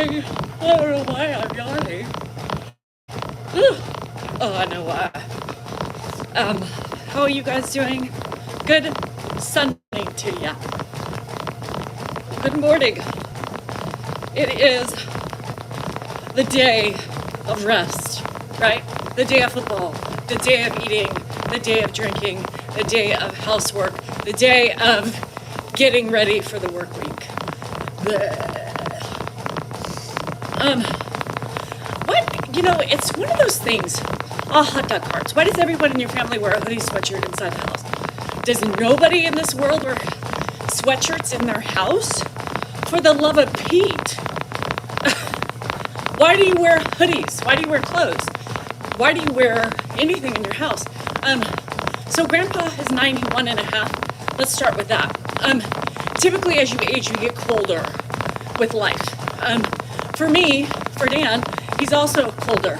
yawning. I don't know why I'm yawning. Oh, I know why. How are you guys doing? Good Sunday to ya. Good morning. It is the day of rest, right? The day of football, the day of eating, the day of drinking, the day of housework, the day of getting ready for the work week. It's one of those things. Hot dog carts. Why does everyone in your family wear a hoodie sweatshirt inside the house? Does nobody in this world wear sweatshirts in their house? For the love of Pete. Why do you wear hoodies? Why do you wear clothes? Why do you wear anything in your house? So Grandpa is 91 and a half. Let's start with that. Typically as you age, you get colder with life. For me, for Dan, he's also colder.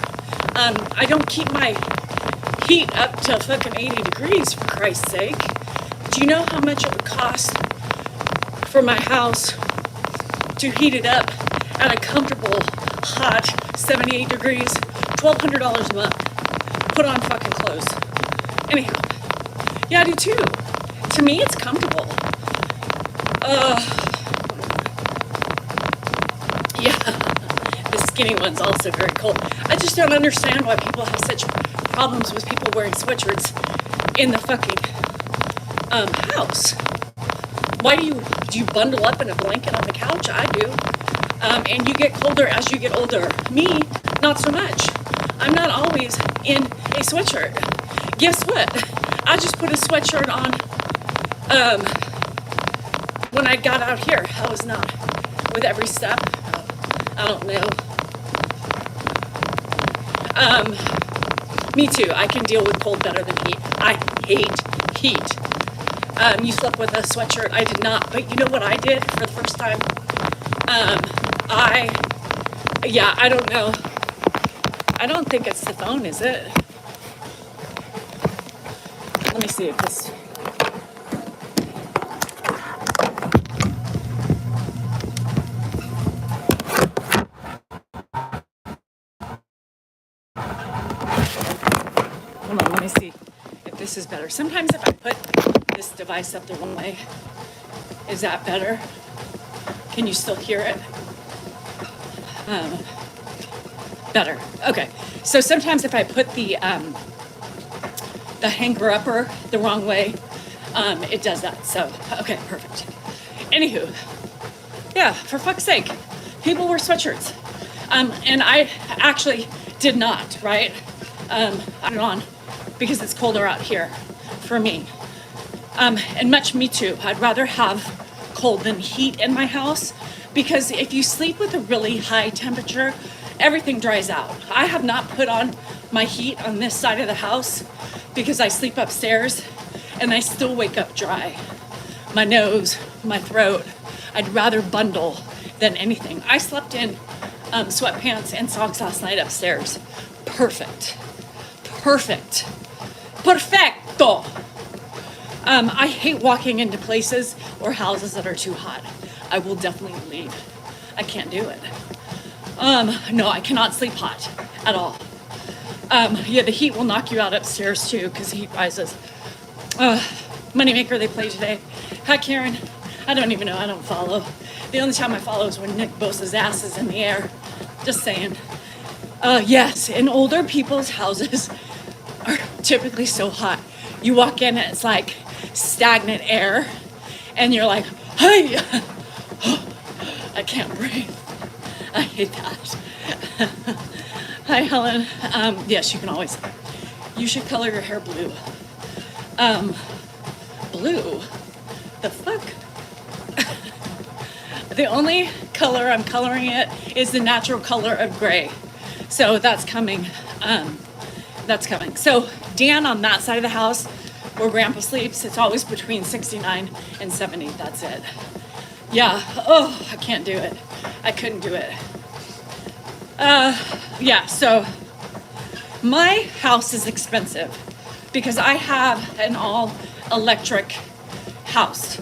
I don't keep my heat up to fucking 80 degrees, for Christ's sake. Do you know how much it would cost for my house to heat it up at a comfortable, hot 78 degrees? $1,200 a month. Put on fucking clothes. Anyhow, yeah, I do too. To me, it's comfortable. Yeah, the skinny one's also very cold. I just don't understand why people have such problems with people wearing sweatshirts in the fucking house. Why do you bundle up in a blanket on the couch? I do. And you get colder as you get older. Me, not so much. I'm not always in a sweatshirt. Guess what? I just put a sweatshirt on when I got out here. I was not. With every step. I don't know. Me too. I can deal with cold better than heat. I hate heat. You slept with a sweatshirt. I did not. But you know what I did for the first time? I don't know. I don't think it's the phone, is it? Let me see if this... Hold on, let me see if this is better. Sometimes if I put this device up the wrong way, is that better? Can you still hear it? Better. Okay. So sometimes if I put the hanger upper the wrong way, it does that. So, okay, perfect. Anywho, yeah, for fuck's sake, people wear sweatshirts. And I actually did not, right? I put it on because it's colder out here for me. And much me too. I'd rather have cold than heat in my house because if you sleep with a really high temperature, everything dries out. I have not put on my heat on this side of the house because I sleep upstairs and I still wake up dry. My nose, my throat. I'd rather bundle than anything. I slept in sweatpants and socks last night upstairs. Perfect. Perfecto. I hate walking into places or houses that are too hot. I will definitely leave. I can't do it. No, I cannot sleep hot at all. Yeah, the heat will knock you out upstairs too because heat rises. Moneymaker they play today. Hi, Karen. I don't even know. I don't follow. The only time I follow is when Nick Bosa's ass is in the air. Just saying. Yes, in older people's houses are typically so hot. You walk in and it's like stagnant air and you're like, hey, I can't breathe. I hate that. Hi, Helen. Yes, you can always. You should color your hair blue. Blue? The fuck? The only color I'm coloring it is the natural color of gray. So that's coming. So Dan on that side of the house where Grandpa sleeps, it's always between 69 and 70. That's it. Yeah. Oh, I can't do it. I couldn't do it. Yeah, so my house is expensive because I have an all electric house.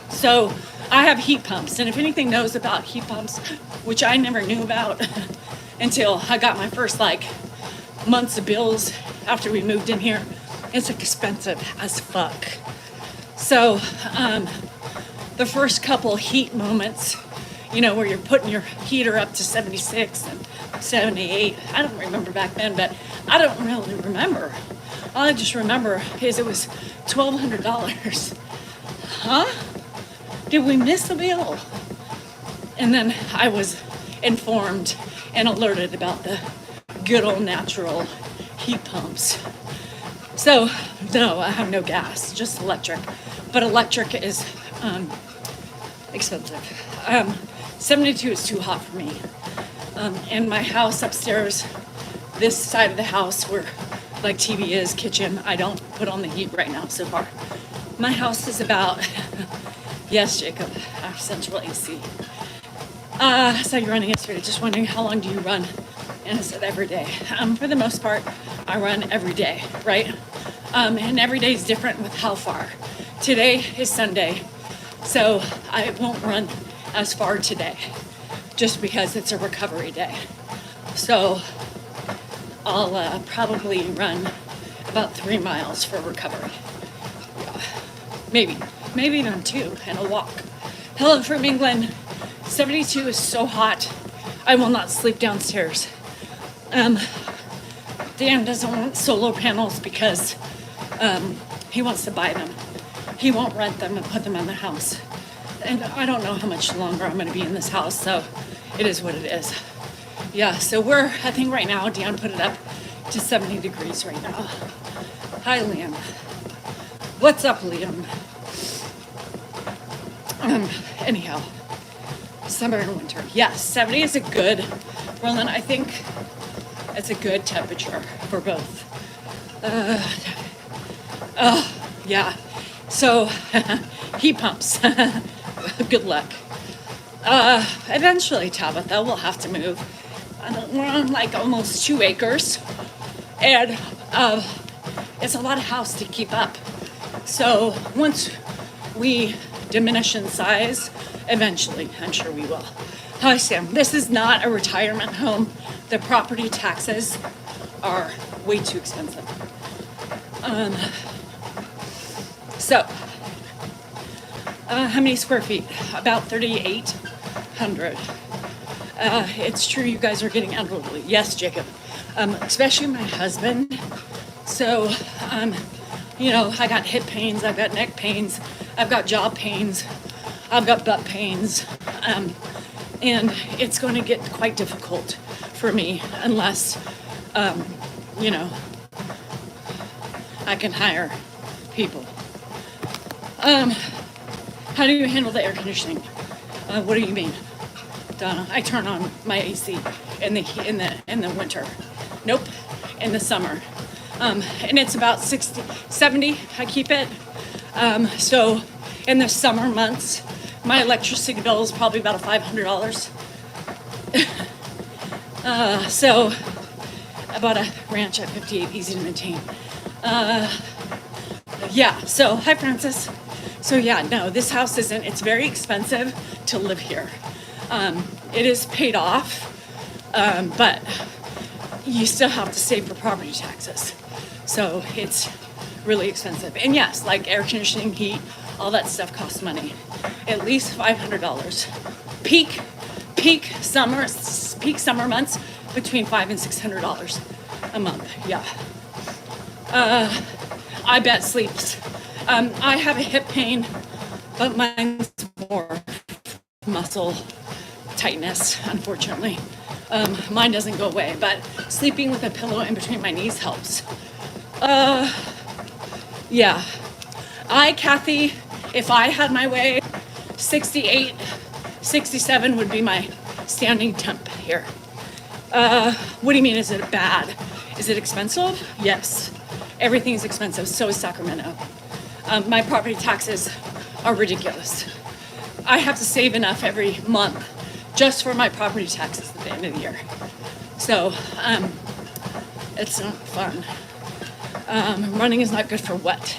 So I have heat pumps, and if anything knows about heat pumps, which I never knew about until I got my first like months of bills after we moved in here, it's expensive as fuck. So the first couple heat moments, you know, where you're putting your heater up to 76 and 78, I don't remember back then, but I don't really remember. All I just remember is it was $1,200. Huh? Did we miss a bill? And then I was informed and alerted about the good old natural heat pumps. So, no, I have no gas, just electric. But electric is expensive. 72 is too hot for me. And my house upstairs, this side of the house where like TV is, kitchen, I don't put on the heat right now so far. My house is about, yes, Jacob, our central AC. I saw you running yesterday, just wondering how long do you run? And I said every day. For the most part, I run every day, right? And every day is different with how far. Today is Sunday, so I won't run as far today, just because it's a recovery day. So I'll probably run about 3 miles for recovery. Yeah. Maybe even 2, and a walk. Hello from England. 72 is so hot, I will not sleep downstairs. Dan doesn't want solar panels because he wants to buy them. He won't rent them and put them in the house. And I don't know how much longer I'm going to be in this house, so it is what it is. Yeah, so I think right now, Dan put it up to 70 degrees right now. Hi, Liam. What's up, Liam? Anyhow, summer and winter. Yes, 70 is a good, Roland, I think it's a good temperature for both. Yeah. So, heat pumps. Good luck. Eventually, Tabitha, we'll have to move. We're on like almost 2 acres, and it's a lot of house to keep up. So once we diminish in size, eventually, I'm sure we will. Hi, Sam. This is not a retirement home. The property taxes are way too expensive. How many square feet? About 3,800. It's true you guys are getting elderly. Yes, Jacob. Especially my husband. So, you know, I got hip pains, I've got neck pains, I've got jaw pains, I've got butt pains. And it's going to get quite difficult for me unless, you know, I can hire people. How do you handle the air conditioning? What do you mean, Donna? I turn on my AC in the winter. Nope, in the summer. And it's about 60, 70, I keep it. So in the summer months, my electricity bill is probably about $500. So I bought a ranch at 58, easy to maintain. Yeah, so hi Francis. So yeah, no, this house it's very expensive to live here. It is paid off, but you still have to save for property taxes. So it's really expensive. And yes, like air conditioning, heat, all that stuff costs money. At least $500. Peak summer months, between $500 and $600 a month. Yeah. I bet sleeps. I have a hip pain, but mine's more muscle tightness, unfortunately. Mine doesn't go away, but sleeping with a pillow in between my knees helps. Yeah. Kathy, if I had my way, 68, 67 would be my standing temp here. What do you mean, is it bad? Is it expensive? Yes. Everything's expensive, so is Sacramento. My property taxes are ridiculous. I have to save enough every month just for my property taxes at the end of the year. So, it's not fun. Running is not good for what?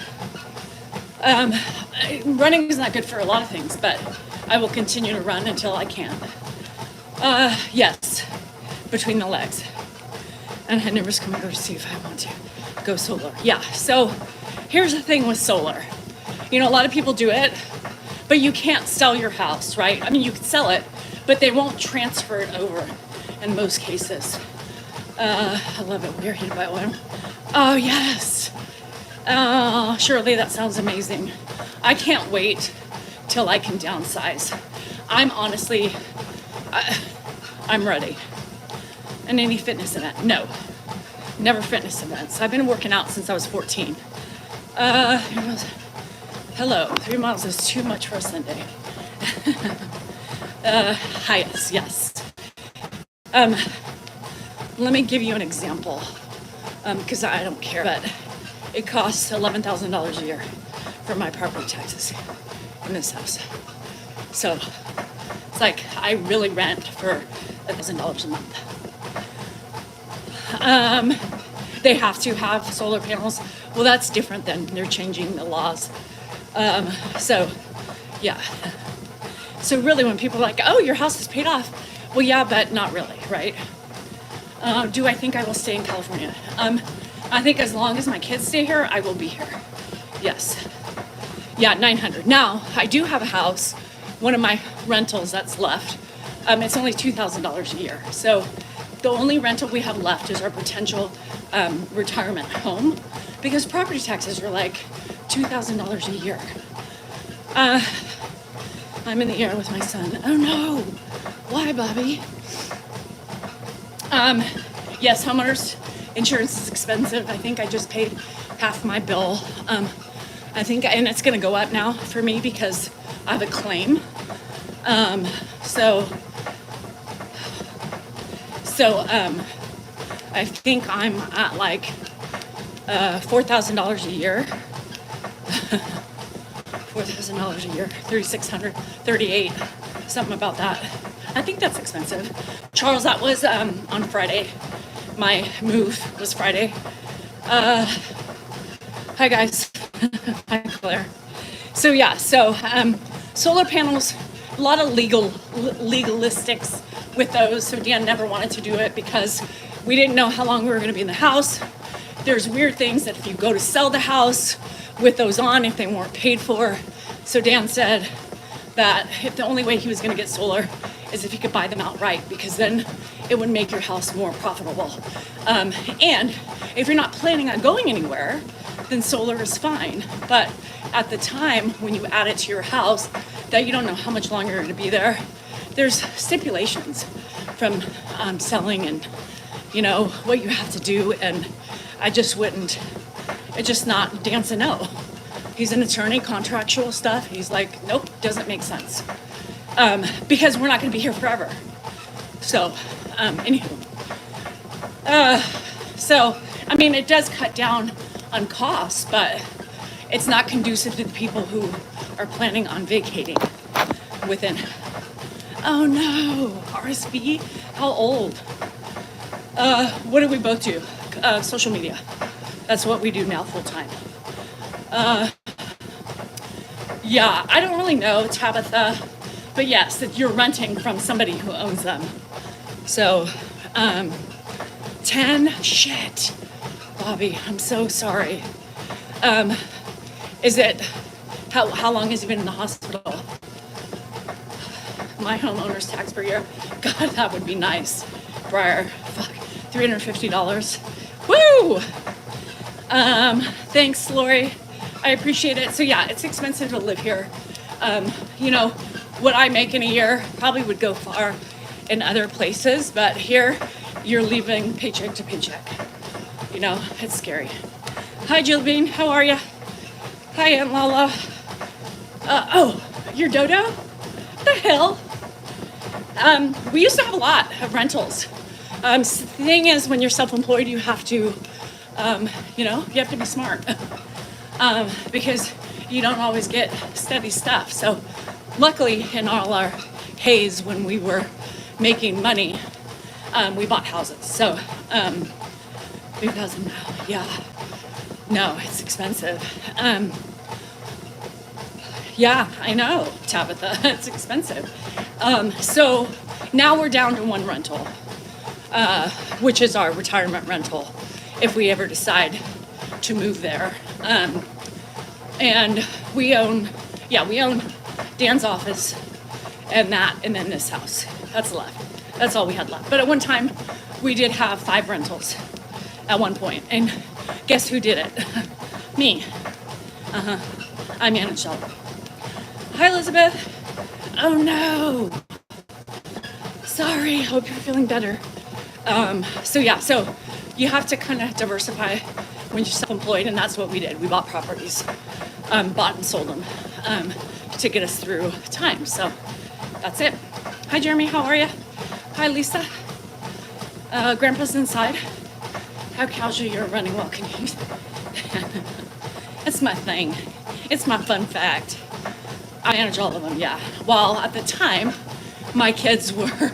Running is not good for a lot of things, but I will continue to run until I can. Yes, between the legs. And I never come over to see if I want to go solar. Yeah, so here's the thing with solar. You know, a lot of people do it, but you can't sell your house, right? I mean, you can sell it, but they won't transfer it over in most cases. I love it. We're hit by one. Oh, yes. Surely that sounds amazing. I can't wait till I can downsize. I'm honestly, I'm ready. And any fitness event? No. Never fitness events. I've been working out since I was 14. Hello, 3 miles is too much for a Sunday. Highest, yes. Let me give you an example, because I don't care, but it costs $11,000 a year for my property taxes in this house. So it's like I really rent for $1,000 a month. They have to have solar panels. Well, that's different than they're changing the laws. So, yeah. So really when people are like, oh, your house is paid off. Well, yeah, but not really, right? Do I think I will stay in California? I think as long as my kids stay here, I will be here. Yes. Yeah, 900. Now, I do have a house, one of my rentals that's left. It's only $2,000 a year. So the only rental we have left is our potential retirement home, because property taxes are like $2,000 a year. I'm in the air with my son. Oh no, why, Bobby? Yes, homeowners insurance is expensive. I think I just paid half my bill. I think, and it's gonna go up now for me because I have a claim. So I think I'm at like $4,000 a year. $4,000 a year, 3,600, 38, something about that. I think that's expensive. Charles, that was on Friday. My move was Friday. Hi guys. Hi Claire. So yeah, solar panels, a lot of legalistics with those. So Dan never wanted to do it because we didn't know how long we were going to be in the house. There's weird things that if you go to sell the house with those on, if they weren't paid for. So Dan said that if the only way he was going to get solar is if he could buy them outright, because then it would make your house more profitable. And if you're not planning on going anywhere, then solar is fine. But at the time when you add it to your house that you don't know how much longer you're going to be there, there's stipulations from selling and, you know, what you have to do. And I just wouldn't, it's just not, Dan said no. He's an attorney, contractual stuff. He's like, nope, doesn't make sense. Because we're not going to be here forever. So, anywho. So, I mean, it does cut down on costs, but it's not conducive to the people who are planning on vacating within. Oh no, RSV? How old? What do we both do? Social media. That's what we do now full time. Yeah, I don't really know, Tabitha, but yes, that you're renting from somebody who owns them. So, 10, shit. Bobby, I'm so sorry. Is it, how long has he been in the hospital? My homeowner's tax per year. God, that would be nice. Briar, fuck, $350. Woo! Thanks, Lori. I appreciate it. So yeah, it's expensive to live here. You know, what I make in a year probably would go far in other places, but here you're living paycheck to paycheck. You know, it's scary. Hi, Jill Bean, how are you? Hi, Aunt Lala. Oh, your dodo? What the hell? We used to have a lot of rentals. The thing is, when you're self-employed, you have to, you know, you have to be smart. Because you don't always get steady stuff. So luckily in all our haze when we were making money, we bought houses. So, because yeah, no, it's expensive. Yeah, I know, Tabitha. It's expensive. So now we're down to one rental, which is our retirement rental, if we ever decide to move there. And we own Dan's office and then this house. That's left. That's all we had left. But at one time, we did have 5 rentals at one point. And guess who did it? Me. I managed all of them. Hi, Elizabeth. Oh no. Sorry, hope you're feeling better. So you have to kind of diversify when you're self-employed, and that's what we did. We bought properties, bought and sold them to get us through time. So that's it. Hi, Jeremy, how are you? Hi, Lisa. Grandpa's inside. How casual you're running well, can you? That's my thing. It's my fun fact. I manage all of them, yeah. Well, at the time, my kids were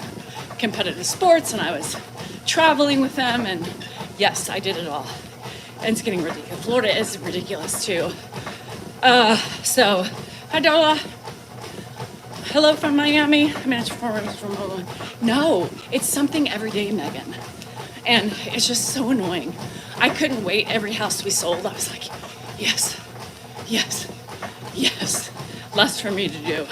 competitive sports and I was traveling with them, and yes, I did it all. And it's getting ridiculous. Florida is ridiculous too. So, hi Darla. Hello from Miami. I manage 4 rooms from home. No, it's something every day, Megan. And it's just so annoying. I couldn't wait. Every house we sold, I was like, yes, yes, yes. Less for me to do.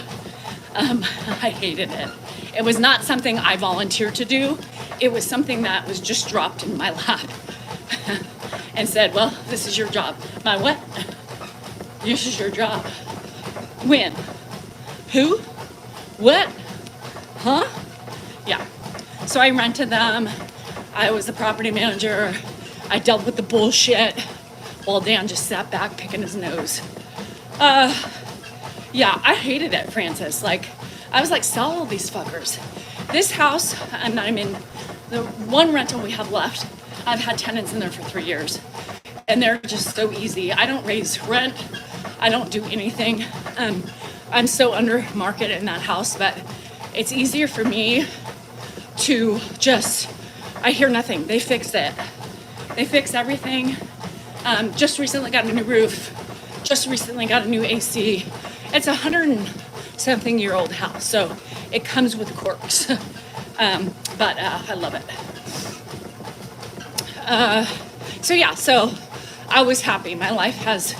I hated it. It was not something I volunteered to do. It was something that was just dropped in my lap and said, well, this is your job. My what? This is your job. When? Who? What? Huh? Yeah. So I rented them. I was the property manager. I dealt with the bullshit while Dan just sat back picking his nose. Yeah, I hated it, Francis. Like, I was like, sell all these fuckers. This house, and I'm in the one rental we have left, I've had tenants in there for 3 years. And they're just so easy. I don't raise rent. I don't do anything. I'm so under market in that house, but it's easier for me to just, I hear nothing. They fix it. They fix everything. Just recently got a new roof. Just recently got a new AC. It's a 100-something-year-old house, so it comes with quirks. But I love it. So I was happy. My life has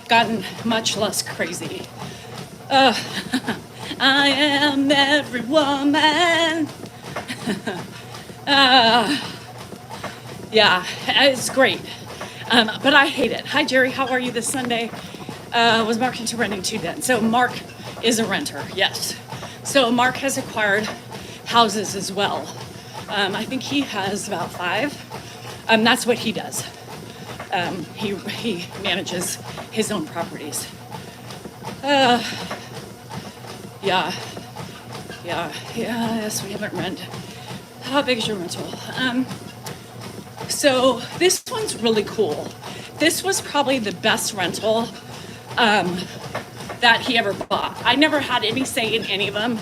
gotten much less crazy. I am every woman. Yeah, it's great. But I hate it. Hi, Jerry. How are you this Sunday? Was Mark into renting too then? So Mark is a renter, yes. So Mark has acquired houses as well. I think he has about 5. That's what he does. He manages his own properties. Yes, we haven't rented. How big is your rental? So this one's really cool. This was probably the best rental that he ever bought. I never had any say in any of them.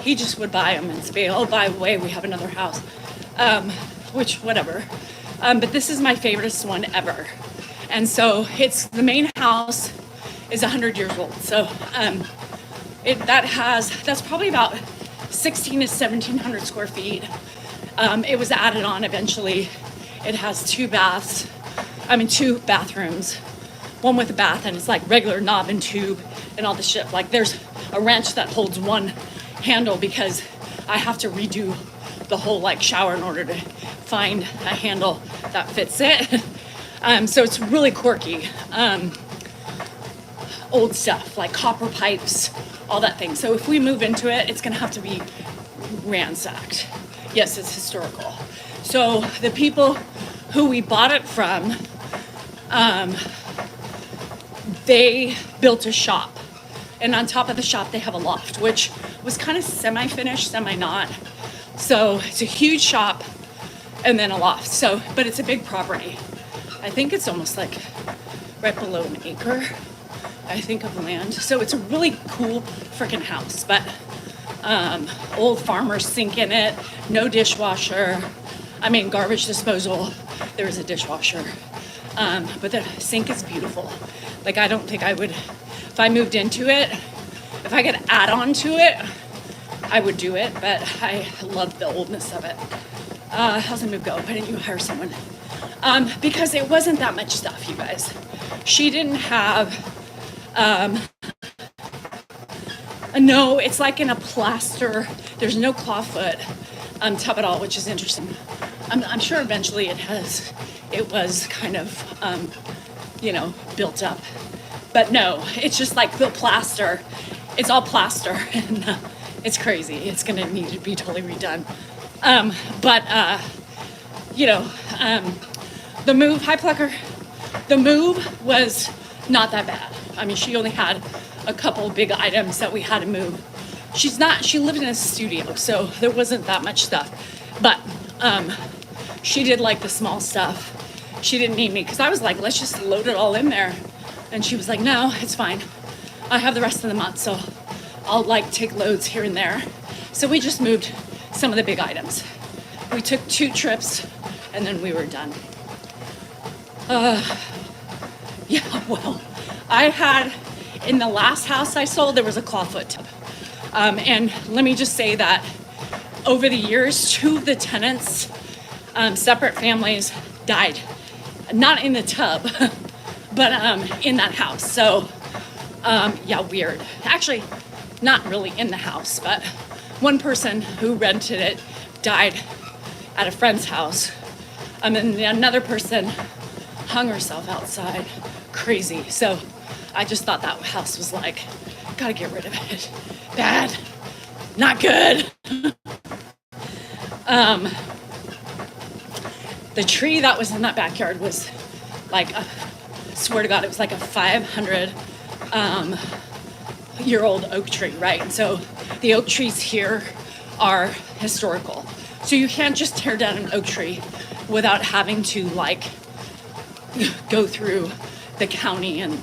He just would buy them and say, oh, by the way, we have another house, which, whatever. But this is my favorite one ever. And so it's the main house is 100 years old. So that's probably about 16 to 1,700 square feet. It was added on eventually. It has 2 bathrooms, one with a bath, and it's like regular knob and tube and all the shit. Like there's a wrench that holds one handle because I have to redo the whole like shower in order to find a handle that fits it. So it's really quirky. Old stuff like copper pipes, all that thing. So if we move into it, it's gonna have to be ransacked. Yes, it's historical. So the people who we bought it from, they built a shop. And on top of the shop, they have a loft, which was kind of semi-finished, semi-not. So it's a huge shop and then a loft. So, but it's a big property. I think it's almost like right below an acre, I think, of land. So it's a really cool freaking house, but old farmer's sink in it, no dishwasher. I mean, garbage disposal, there is a dishwasher. But the sink is beautiful. Like, I don't think I would, if I moved into it, if I could add on to it, I would do it, but I love the oldness of it. How's the move go? Why didn't you hire someone? Because it wasn't that much stuff, you guys. She didn't have, no, it's like in a plaster. There's no clawfoot tub at all, which is interesting. I'm sure eventually it was kind of, built up. But no, it's just like the plaster. It's all plaster, and it's crazy. It's gonna need to be totally redone. The move, hi Plucker, the move was not that bad. I mean, she only had a couple big items that we had to move. She lived in a studio, so there wasn't that much stuff. But she did like the small stuff. She didn't need me, because I was like, let's just load it all in there. And she was like, no, it's fine. I have the rest of the month, so I'll like take loads here and there. So we just moved some of the big items. We took 2 trips and then we were done. Well, I had, in the last house I sold, there was a clawfoot tub. And let me just say that over the years, 2 of the tenants, separate families, died. Not in the tub, but in that house. So, weird. Actually, not really in the house, but one person who rented it died at a friend's house. And then another person hung herself outside. Crazy. So I just thought that house was like, gotta get rid of it. Bad. Not good. The tree that was in that backyard was like, swear to God, it was like a 500-year-old oak tree, right? And so the oak trees here are historical. So you can't just tear down an oak tree without having to like go through the county and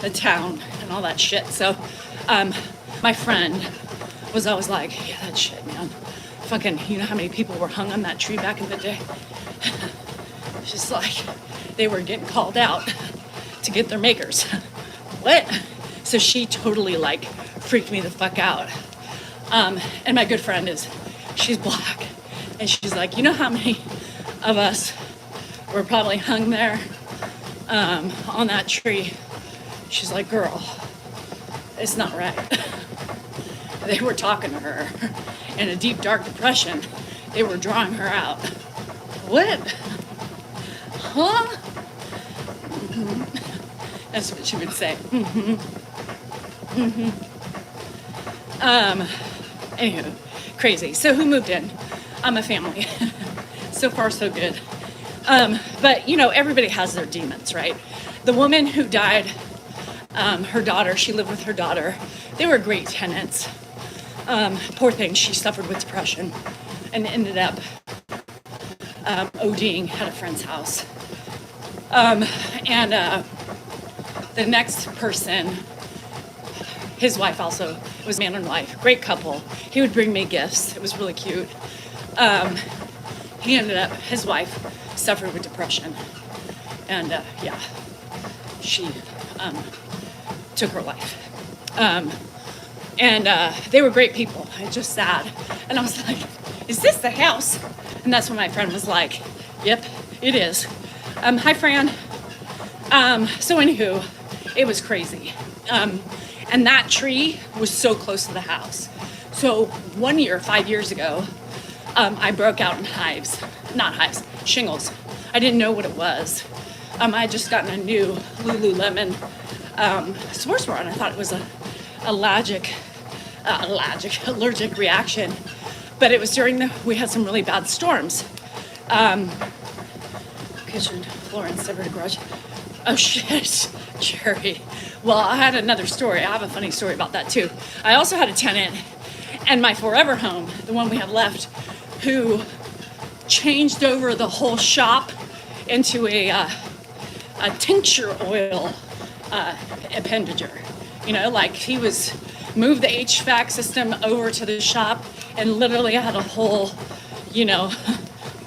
the town and all that shit. So my friend was always like, yeah, that shit, man. Fucking, you know how many people were hung on that tree back in the day? Just like, they were getting called out to get their makers. What? So she totally like freaked me the fuck out. And my good friend she's black. And she's like, you know how many of us were probably hung there on that tree? She's like, girl, it's not right. They were talking to her in a deep, dark depression. They were drawing her out. What? Huh? Mm-hmm. That's what she would say. Mm-hmm. Mm-hmm. Anywho, crazy. So who moved in? A family. So far, so good. But, everybody has their demons, right? The woman who died, her daughter, she lived with her daughter. They were great tenants. Poor thing, she suffered with depression and ended up ODing at a friend's house. The next person, his wife also, it was man and wife, great couple. He would bring me gifts. It was really cute. He ended up, his wife suffered with depression. And she took her life. They were great people. It's just sad. And I was like, is this the house? And that's when my friend was like, yep, it is. Hi, Fran. So anywho, it was crazy. And that tree was so close to the house. So 1 year, 5 years ago, I broke out in shingles. I didn't know what it was. I had just gotten a new Lululemon sportswear, and I thought it was allergic reaction. But it was we had some really bad storms. Kitchen floor and severed garage. Oh shit, Jerry. Well, I had another story. I have a funny story about that too. I also had a tenant and my forever home, the one we have left, who changed over the whole shop into a tincture oil appendager. Like he moved the HVAC system over to the shop and literally had a whole,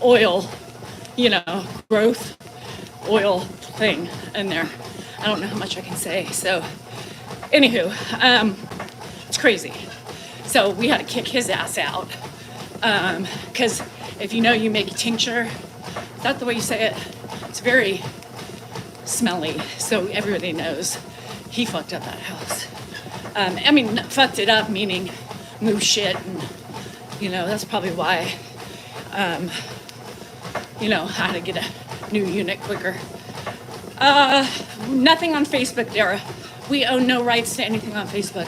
oil, growth oil thing in there. I don't know how much I can say. So, anywho, it's crazy. So we had to kick his ass out. Because if you know you make a tincture, is that the way you say it? It's very smelly. So everybody knows he fucked up that house. I mean, fucked it up, meaning move shit. And, you know, that's probably why, you know, I had to get a new unit quicker. Nothing on Facebook, Dara. We own no rights to anything on Facebook.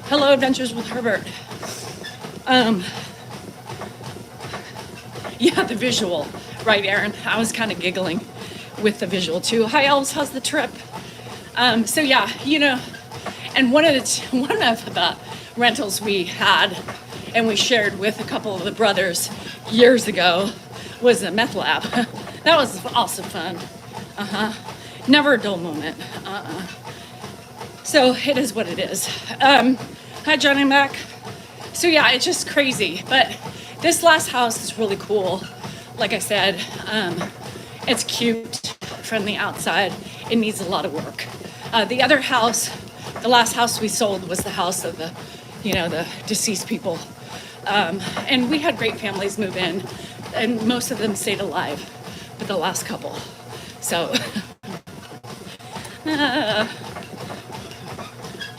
Hello, Adventures with Herbert. Yeah, the visual. Right, Aaron? I was kind of giggling with the visual too. Hi, Elves. How's the trip? So yeah, you know, and one of the rentals we had and we shared with a couple of the brothers years ago was a meth lab. That was also fun. Never a dull moment. So it is what it is. Hi, Johnny Mac. So yeah, it's just crazy. But this last house is really cool. Like I said, it's cute from the outside. It needs a lot of work. The other house, the last house we sold was the house of the, you know, the deceased people. And we had great families move in, and most of them stayed alive, but the last couple. So,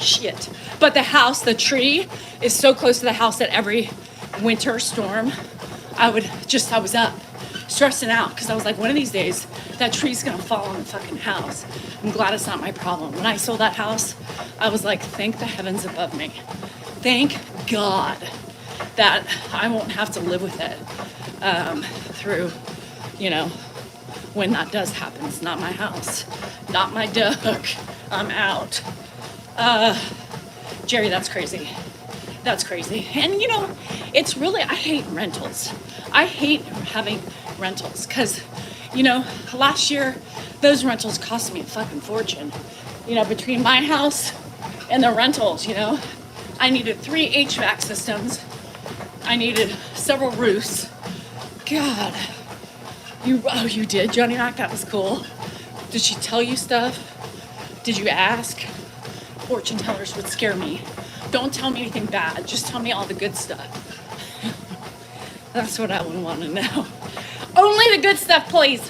shit. But the house, the tree, is so close to the house that every winter storm, I was up, stressing out, because I was like, one of these days, that tree's gonna fall on the fucking house. I'm glad it's not my problem. When I sold that house, I was like, thank the heavens above me. Thank God that I won't have to live with it through, you know, when that does happen. It's not my house, not my dog. I'm out. Jerry, that's crazy. That's crazy. And you know, it's really, I hate rentals. I hate having rentals because, you know, last year, those rentals cost me a fucking fortune. You know, between my house and the rentals, you know, I needed 3 HVAC systems. I needed several roofs. God. You did, Johnny Mac? That was cool. Did she tell you stuff? Did you ask? Fortune tellers would scare me. Don't tell me anything bad. Just tell me all the good stuff. That's what I would want to know. Only the good stuff, please.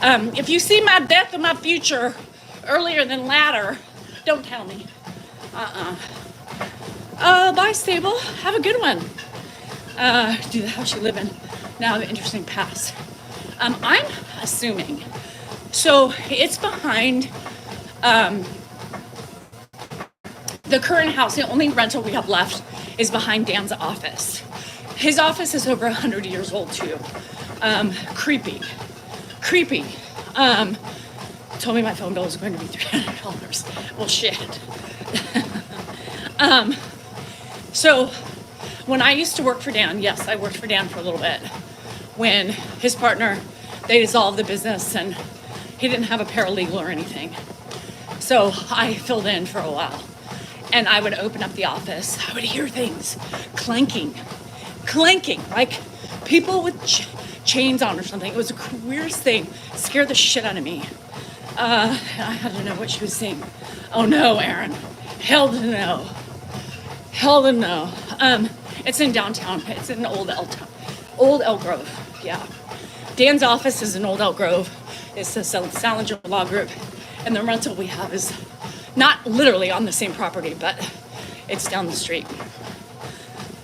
If you see my death and my future earlier than latter, don't tell me. Bye, Stable. Have a good one. Do the house you live in now have an interesting past? I'm assuming. So it's behind the current house. The only rental we have left is behind Dan's office. His office is over 100 years old too. Creepy. Told me my phone bill was going to be $300. Well, shit. So when I used to work for Dan, yes, I worked for Dan for a little bit. When his partner, they dissolved the business and he didn't have a paralegal or anything. So I filled in for a while. And I would open up the office. I would hear things clanking, like people with chains on or something. It was the weirdest thing. It scared the shit out of me. I had to know what she was saying. Oh no, Aaron. Hell to no. It's in downtown. It's in Old Elk Grove. Yeah. Dan's office is in Old Elk Grove. It's the Salinger Law Group. And the rental we have is not literally on the same property, but it's down the street.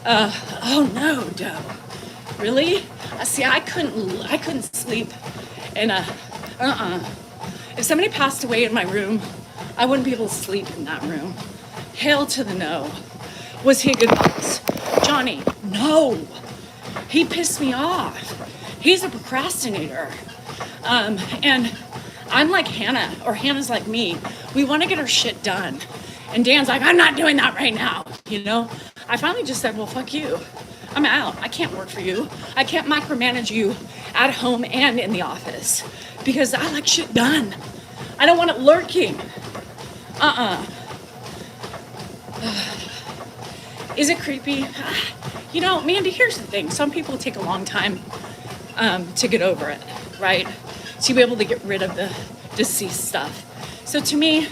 Oh no, Doe. Really? See, I couldn't sleep in a, If somebody passed away in my room, I wouldn't be able to sleep in that room. Hail to the no. Was he a good boss? Johnny, no. He pissed me off. He's a procrastinator. And I'm like Hannah, or Hannah's like me. We want to get our shit done. And Dan's like, I'm not doing that right now, you know? I finally just said, well, fuck you. I'm out. I can't work for you. I can't micromanage you at home and in the office because I like shit done. I don't want it lurking. Is it creepy? You know, Mandy, here's the thing. Some people take a long time to get over it, right? To be able to get rid of the deceased stuff. So to me,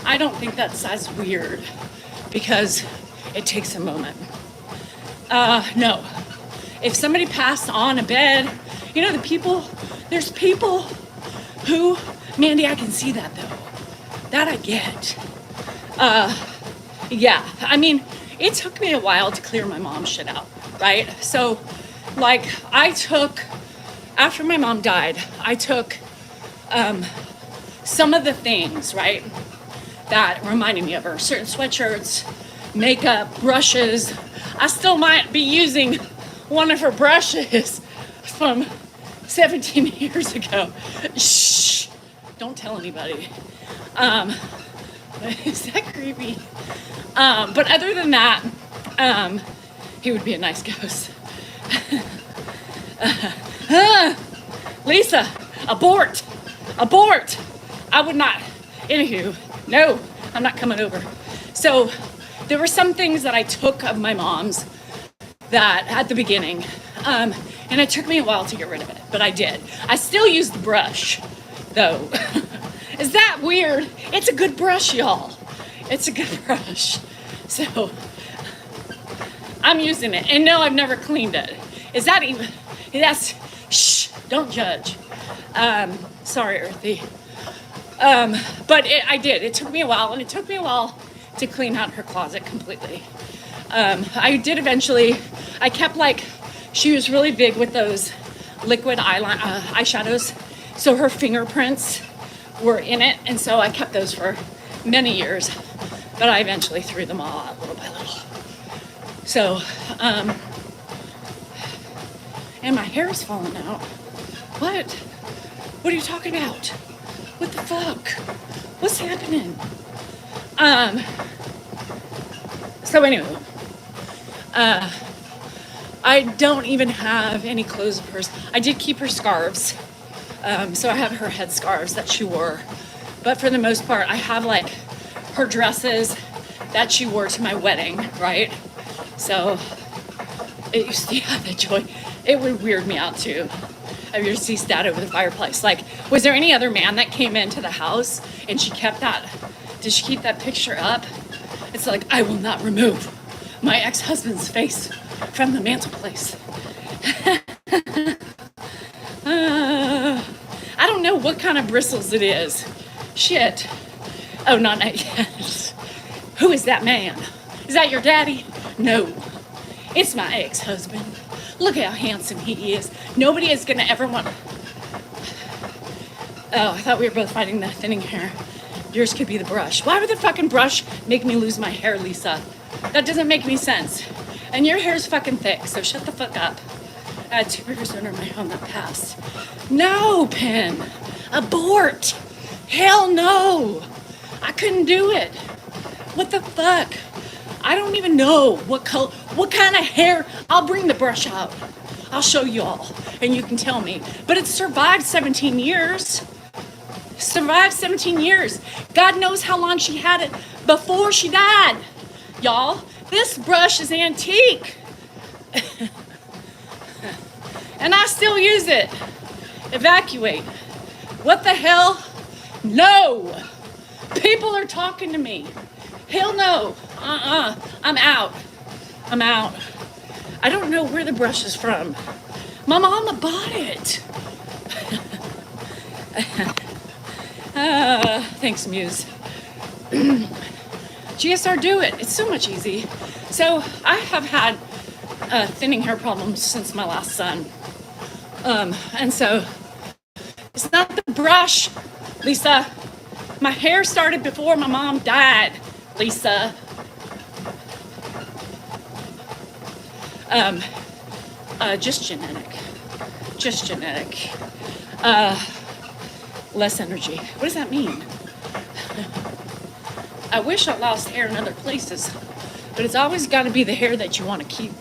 I don't think that's as weird because it takes a moment. No. If somebody passed on a bed, you know, there's people who, Mandy, I can see that though. That I get. Yeah, I mean, it took me a while to clear my mom's shit out, right? So, like, after my mom died, I took some of the things, right, that reminded me of her. Certain sweatshirts, makeup, brushes. I still might be using one of her brushes from 17 years ago. Shh, don't tell anybody. Is that creepy? But other than that, he would be a nice ghost. Lisa, abort. I would not. Anywho, no, I'm not coming over. So there were some things that I took of my mom's that at the beginning, and it took me a while to get rid of it, but I did. I still use the brush, though. Is that weird? It's a good brush, y'all. It's a good brush. So I'm using it, and no, I've never cleaned it. Is that even? Shh, don't judge. Sorry, Earthy. But I did. It took me a while, and it took me a while to clean out her closet completely. I did eventually. I kept she was really big with those liquid eyeshadows, so her fingerprints were in it, and so I kept those for many years, but I eventually threw them all out little by little. So, and my hair is falling out. What? What are you talking about? What the fuck? What's happening? So anyway, I don't even have any clothes of hers. I did keep her scarves. So I have her head scarves that she wore. But for the most part, I have her dresses that she wore to my wedding, right? So it used to have the joy. It would weird me out too. I used to see Stat over the fireplace. Was there any other man that came into the house and she kept that? Did she keep that picture up? It's I will not remove my ex-husband's face from the mantelpiece. I don't know what kind of bristles it is. Shit. Oh, not yet. Who is that man? Is that your daddy? No. It's my ex-husband. Look how handsome he is. Nobody is going to ever want... Oh, I thought we were both fighting the thinning hair. Yours could be the brush. Why would the fucking brush make me lose my hair, Lisa? That doesn't make any sense. And your hair's fucking thick, so shut the fuck up. I had 2 rivers under my home that passed. No, Pen. Abort. Hell no. I couldn't do it. What the fuck? I don't even know what color, what kind of hair. I'll bring the brush out. I'll show you all, and you can tell me. But it survived 17 years. Survived 17 years. God knows how long she had it before she died. Y'all, this brush is antique. And I still use it. Evacuate. What the hell? No. People are talking to me. Hell no. I'm out. I don't know where the brush is from. My mama bought it. Thanks, Muse. GSR, do it. It's so much easy. So I have had thinning hair problems since my last son. And so it's not the brush, Lisa. My hair started before my mom died, Lisa. Just genetic. Less energy. What does that mean? I wish I lost hair in other places, but it's always got to be the hair that you want to keep.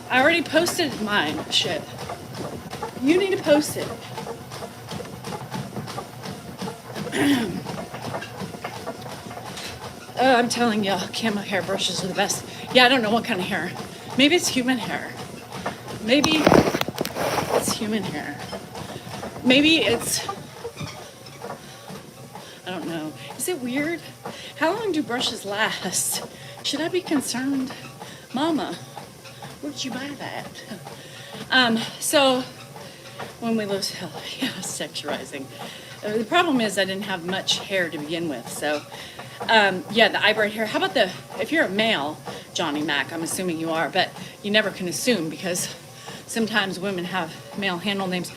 I already posted mine. Shit. You need to post it. I'm telling you, camo hairbrushes are the best. Yeah, I don't know what kind of hair. Maybe it's human hair. Maybe it's human hair. Maybe it's... I don't know. Is Is it weird? How long do brushes last? Should I be concerned? Mama, where did you buy that? So when we lose, yeah, sexualizing. The problem is I didn't have much hair to begin with. So yeah, the eye braid hair. How about if you're a male, Johnny Mac, I'm assuming you are, but you never can assume because sometimes women have male handle names.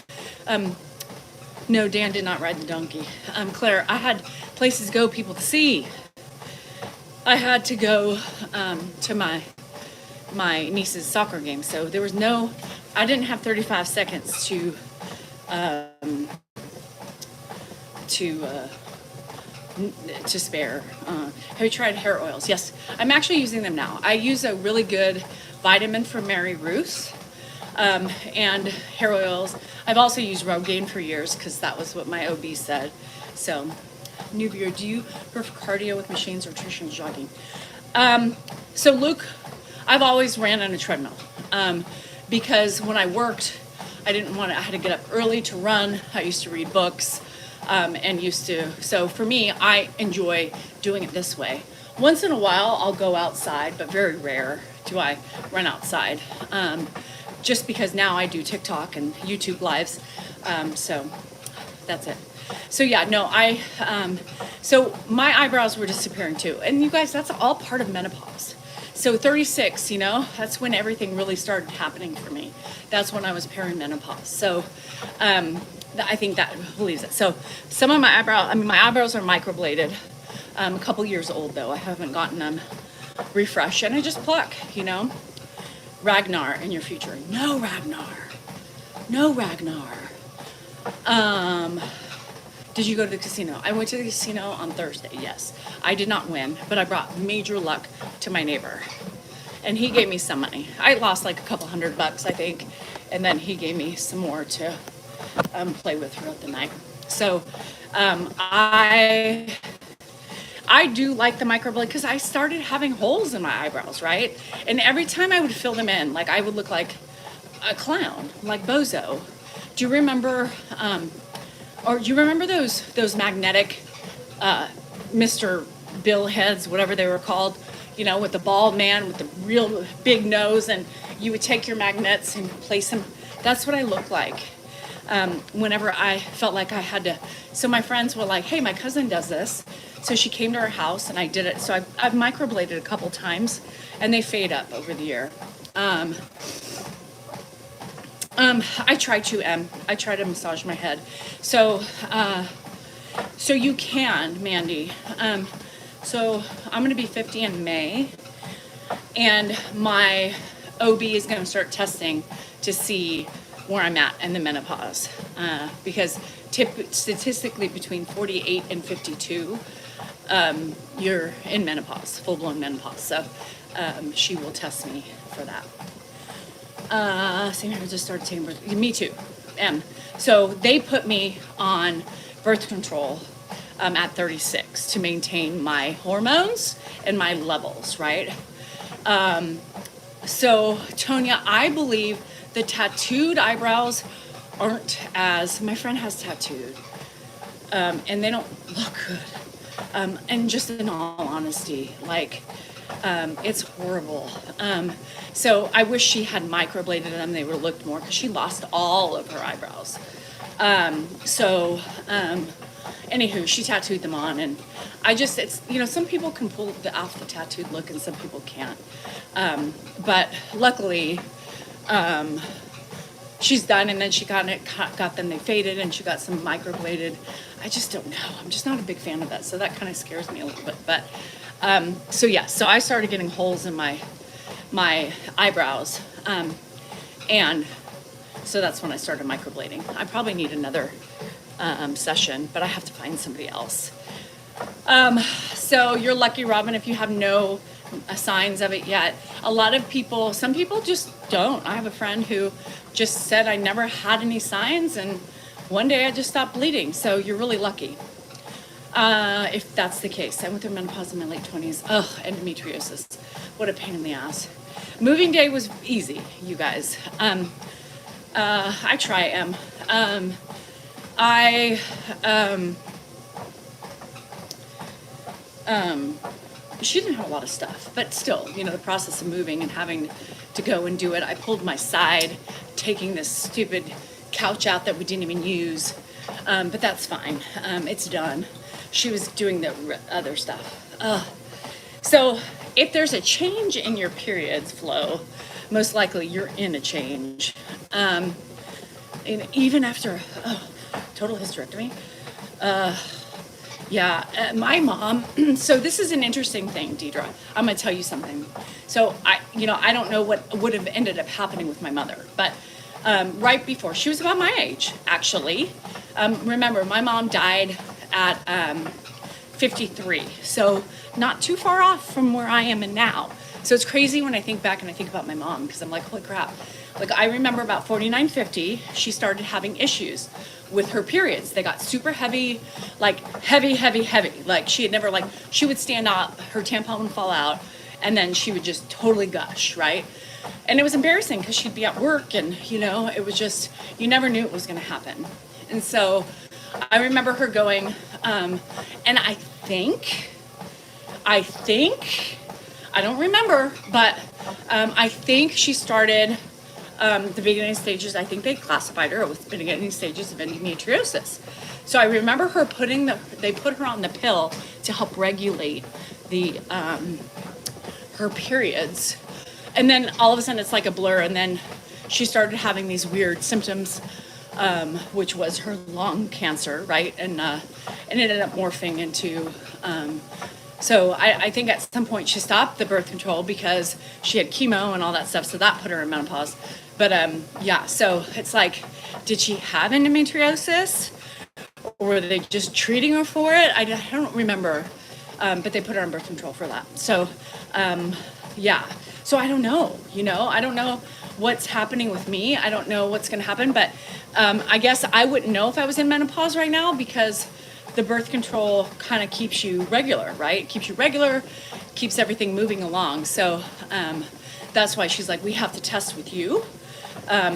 No, Dan did not ride the donkey. Claire, I had places to go, people to see. I had to go to my niece's soccer game, so there was I didn't have 35 seconds to spare. Have you tried hair oils? Yes, I'm actually using them now. I use a really good vitamin from Mary Ruth. And hair oils. I've also used Rogaine for years because that was what my OB said. So, Nubia, do you prefer cardio with machines or traditional jogging? So Luke, I've always ran on a treadmill because when I worked, I had to get up early to run. I used to read books so for me, I enjoy doing it this way. Once in a while, I'll go outside, but very rare do I run outside. Just because now I do TikTok and YouTube lives, so that's it. So yeah, no, so my eyebrows were disappearing too. And you guys, that's all part of menopause. So 36, that's when everything really started happening for me. That's when I was perimenopause. So I think that believes it. So some of my eyebrows are microbladed. A couple years old though. I haven't gotten them refreshed, and I just pluck, Ragnar in your future. No Ragnar. Did you go to the casino? I went to the casino on Thursday, yes. I did not win, but I brought major luck to my neighbor. And he gave me some money. I lost like a couple $100, I think. And then he gave me some more to play with throughout the night. So I do like the microblade because I started having holes in my eyebrows, right? And every time I would fill them in, like I would look like a clown, like Bozo. Do you remember, those magnetic Mr. Bill heads, whatever they were called, with the bald man with the real big nose, and you would take your magnets and place them. That's what I look like. Whenever I felt like I had to. So my friends were like, hey, my cousin does this. So she came to our house and I did it. So I've microbladed a couple times and they fade up over the year. I try to massage my head. So you can, Mandy. So I'm going to be 50 in May, and my OB is going to start testing to see where I'm at in the menopause, because statistically between 48 and 52, you're in menopause, full-blown menopause. So she will test me for that. Same here, just started taking birth. Me too. So they put me on birth control at 36 to maintain my hormones and my levels, right? So Tonya, I believe the tattooed eyebrows aren't as, my friend has tattooed, and they don't look good. And just in all honesty, like, it's horrible. So I wish she had microbladed them. They would have looked more, because she lost all of her eyebrows. Anywho, she tattooed them on, and it's, some people can pull off the tattooed look and some people can't. But luckily, she's done, and then she got them, they faded, and she got some microbladed. I just don't know. I'm just not a big fan of that. So that kind of scares me a little bit. But, so I started getting holes in my eyebrows. And so that's when I started microblading. I probably need another session, but I have to find somebody else. So you're lucky, Robin, if you have no signs of it yet. Some people just don't. I have a friend who just said, I never had any signs, and one day I just stopped bleeding. So you're really lucky. If that's the case. I went through menopause in my late 20s. Ugh, endometriosis. What a pain in the ass. Moving day was easy, you guys. I try. she didn't have a lot of stuff, but still, you know, the process of moving and having to go and do it. I pulled my side, taking this stupid couch out that we didn't even use, but that's fine. It's done. She was doing the other stuff. So if there's a change in your periods flow, most likely you're in a change. And even after total hysterectomy, my mom, so this is an interesting thing, Deidre. I'm gonna tell you something. So I don't know what would have ended up happening with my mother, but right before, she was about my age, actually. Remember, my mom died at 53, so not too far off from where I am now. So it's crazy when I think back and I think about my mom, because I'm like, holy crap. Like, I remember about 49, 50, she started having issues with her periods. They got super heavy, like heavy. Like, she had never, like, she would stand up, her tampon would fall out, and then she would just totally gush, right? And it was embarrassing because she'd be at work and, you know, it was just, you never knew it was going to happen. And so I remember her going, and I think, I don't remember, but I think she started the beginning stages. I think they classified her with beginning stages of endometriosis. So I remember her they put her on the pill to help regulate the her periods. And then all of a sudden it's like a blur, and then she started having these weird symptoms, which was her lung cancer, right? And it ended up morphing into, so I think at some point she stopped the birth control because she had chemo and all that stuff, so that put her in menopause. But so it's like, did she have endometriosis? Or were they just treating her for it? I don't remember, but they put her on birth control for that. So, so I don't know, I don't know what's happening with me. I don't know what's going to happen, but I guess I wouldn't know if I was in menopause right now, because the birth control kind of keeps you regular, right? Keeps you regular, keeps everything moving along. So that's why she's like, we have to test with you.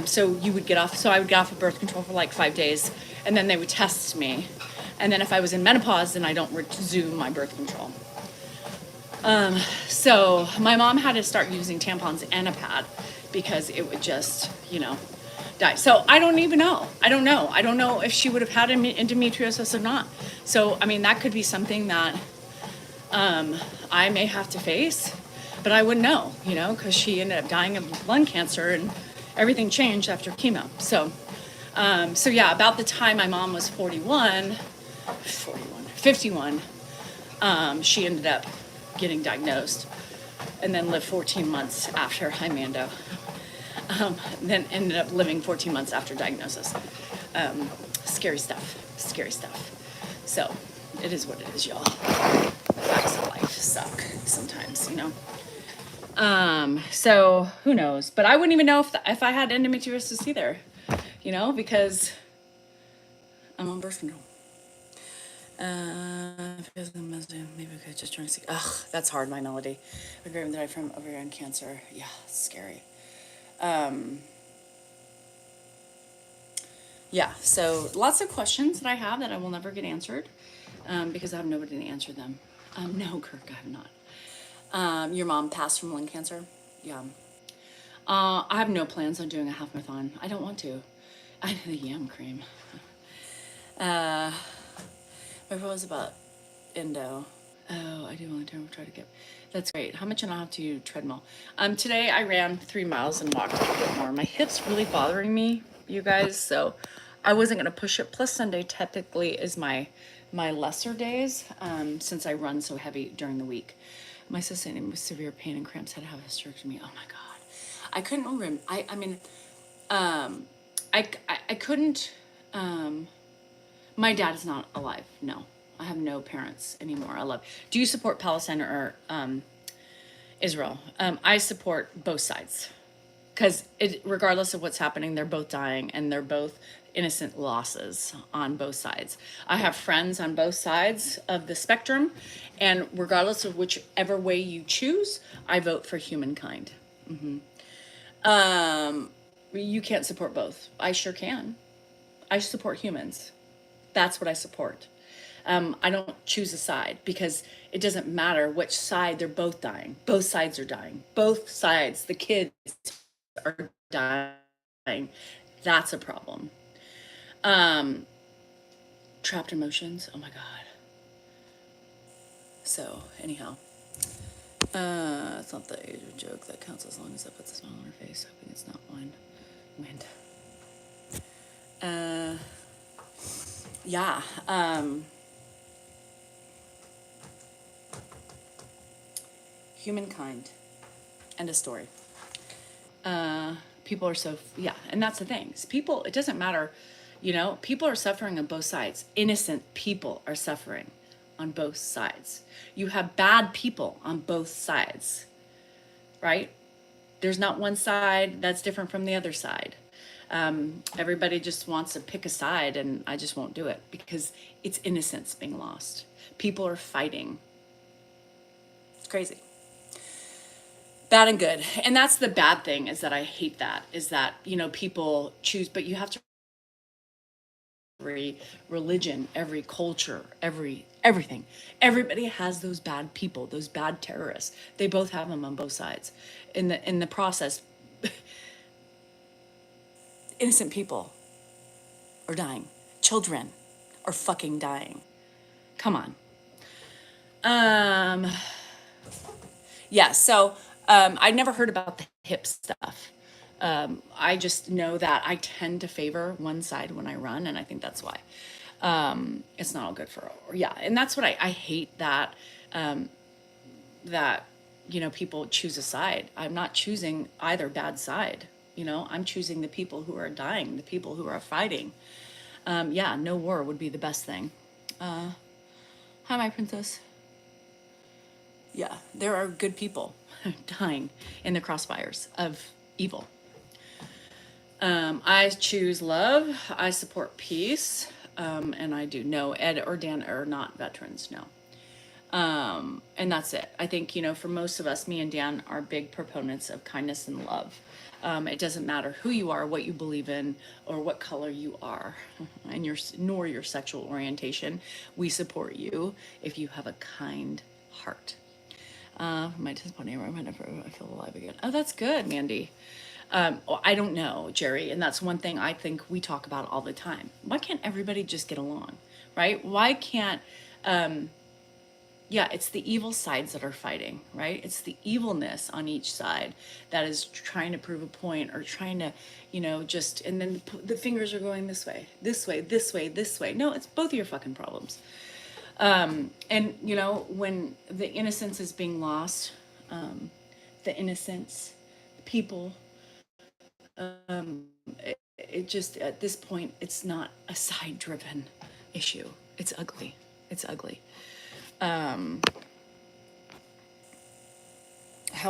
So you would get off, so I would get off of birth control for like 5 days, and then they would test me. And then if I was in menopause, then I don't resume my birth control. So my mom had to start using tampons and a pad because it would just, die. So I don't even know. I don't know if she would have had endometriosis or not. So, I mean, that could be something that I may have to face, but I wouldn't know, because she ended up dying of lung cancer and everything changed after chemo. So about the time my mom was 51, she ended up getting diagnosed and then lived 14 months after. Hi, Mando. Then ended up living 14 months after diagnosis. Scary stuff. So it is what it is, y'all. Facts of life suck sometimes, So who knows? But I wouldn't even know if I had endometriosis either, because I'm on birth control. Maybe I could just try to see. Ugh, that's hard, my melody. A grave died from ovarian cancer. Yeah, it's scary. So lots of questions that I have that I will never get answered, because I have nobody to answer them. No, Kirk, I have not. Your mom passed from lung cancer? Yeah. I have no plans on doing a half marathon. I don't want to. I know the yam cream. My problem was about endo. Oh, I do want to try to get. That's great. How much am I have to treadmill? Today I ran 3 miles and walked a little bit more. My hip's really bothering me, you guys, so I wasn't gonna push it. Plus Sunday typically is my lesser days, since I run so heavy during the week. My sister with severe pain and cramps had to have a hysterectomy. Oh my God, I couldn't remember. I couldn't. My dad is not alive. No, I have no parents anymore. I love. Do you support Palestine or Israel? I support both sides, because regardless of what's happening, they're both dying and they're both innocent losses on both sides. I have friends on both sides of the spectrum, and regardless of whichever way you choose, I vote for humankind. You can't support both. I sure can. I support humans. That's what I support. I don't choose a side because it doesn't matter which side, they're both dying. Both sides are dying. Both sides, the kids are dying. That's a problem. Um, Trapped emotions. Oh my God. So, anyhow, it's not the age of joke that counts as long as it puts a smile on her face, hoping it's not wind. Yeah. Humankind. End of story. People are so, yeah, and that's the thing. People, it doesn't matter, people are suffering on both sides. Innocent people are suffering on both sides. You have bad people on both sides, right? There's not one side that's different from the other side. Everybody just wants to pick a side, and I just won't do it because it's innocence being lost. People are fighting. It's crazy. Bad and good. And that's the bad thing, is that I hate that, is that, people choose, but you have to, every religion, every culture, everything. Everybody has those bad people, those bad terrorists. They both have them on both sides. In the process, innocent people are dying. Children are fucking dying. Come on. Yeah, so I never heard about the hip stuff. I just know that I tend to favor one side when I run, and I think that's why. It's not all good for, yeah, and that's what I hate, that that people choose a side. I'm not choosing either bad side. I'm choosing the people who are dying, the people who are fighting. Yeah, no war would be the best thing. Hi, my princess. Yeah, there are good people dying in the crossfires of evil. I choose love. I support peace. And I do. No, Ed or Dan are not veterans. No. And that's it. I think, for most of us, me and Dan are big proponents of kindness and love. It doesn't matter who you are, what you believe in, or what color you are, and nor your sexual orientation. We support you if you have a kind heart. My testimony, I feel alive again. Oh, that's good, Mandy. I don't know, Jerry, and that's one thing I think we talk about all the time. Why can't everybody just get along, right? Why can't, yeah, it's the evil sides that are fighting, right? It's the evilness on each side that is trying to prove a point, or trying to, just, and then the fingers are going this way, this way, this way, this way. No, it's both of your fucking problems. And, when the innocence is being lost, the innocence, people, it just, at this point, it's not a side driven issue. It's ugly. It's ugly. How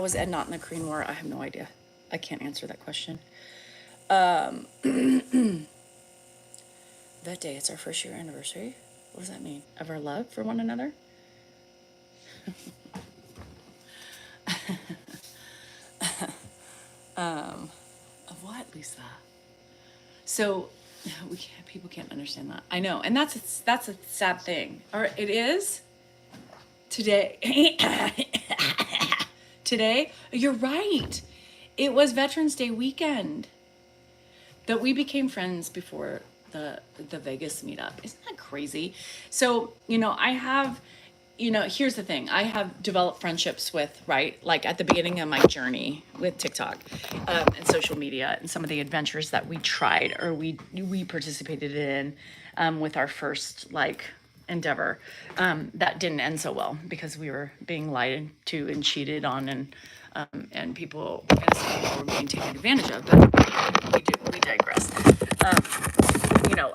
was Ed not in the Korean War? I have no idea. I can't answer that question. That day, it's our first year anniversary. What does that mean? Of our love for one another? Of what, Lisa? So people can't understand that. I know, and that's a sad thing. Or it is today. Today, you're right. It was Veterans Day weekend that we became friends before the Vegas meetup. Isn't that crazy? So, I have, here's the thing. I have developed friendships with, right, like at the beginning of my journey with TikTok and social media, and some of the adventures that we tried, or we participated in with our first endeavor that didn't end so well because we were being lied to and cheated on, and people, were being taken advantage of. But we digress.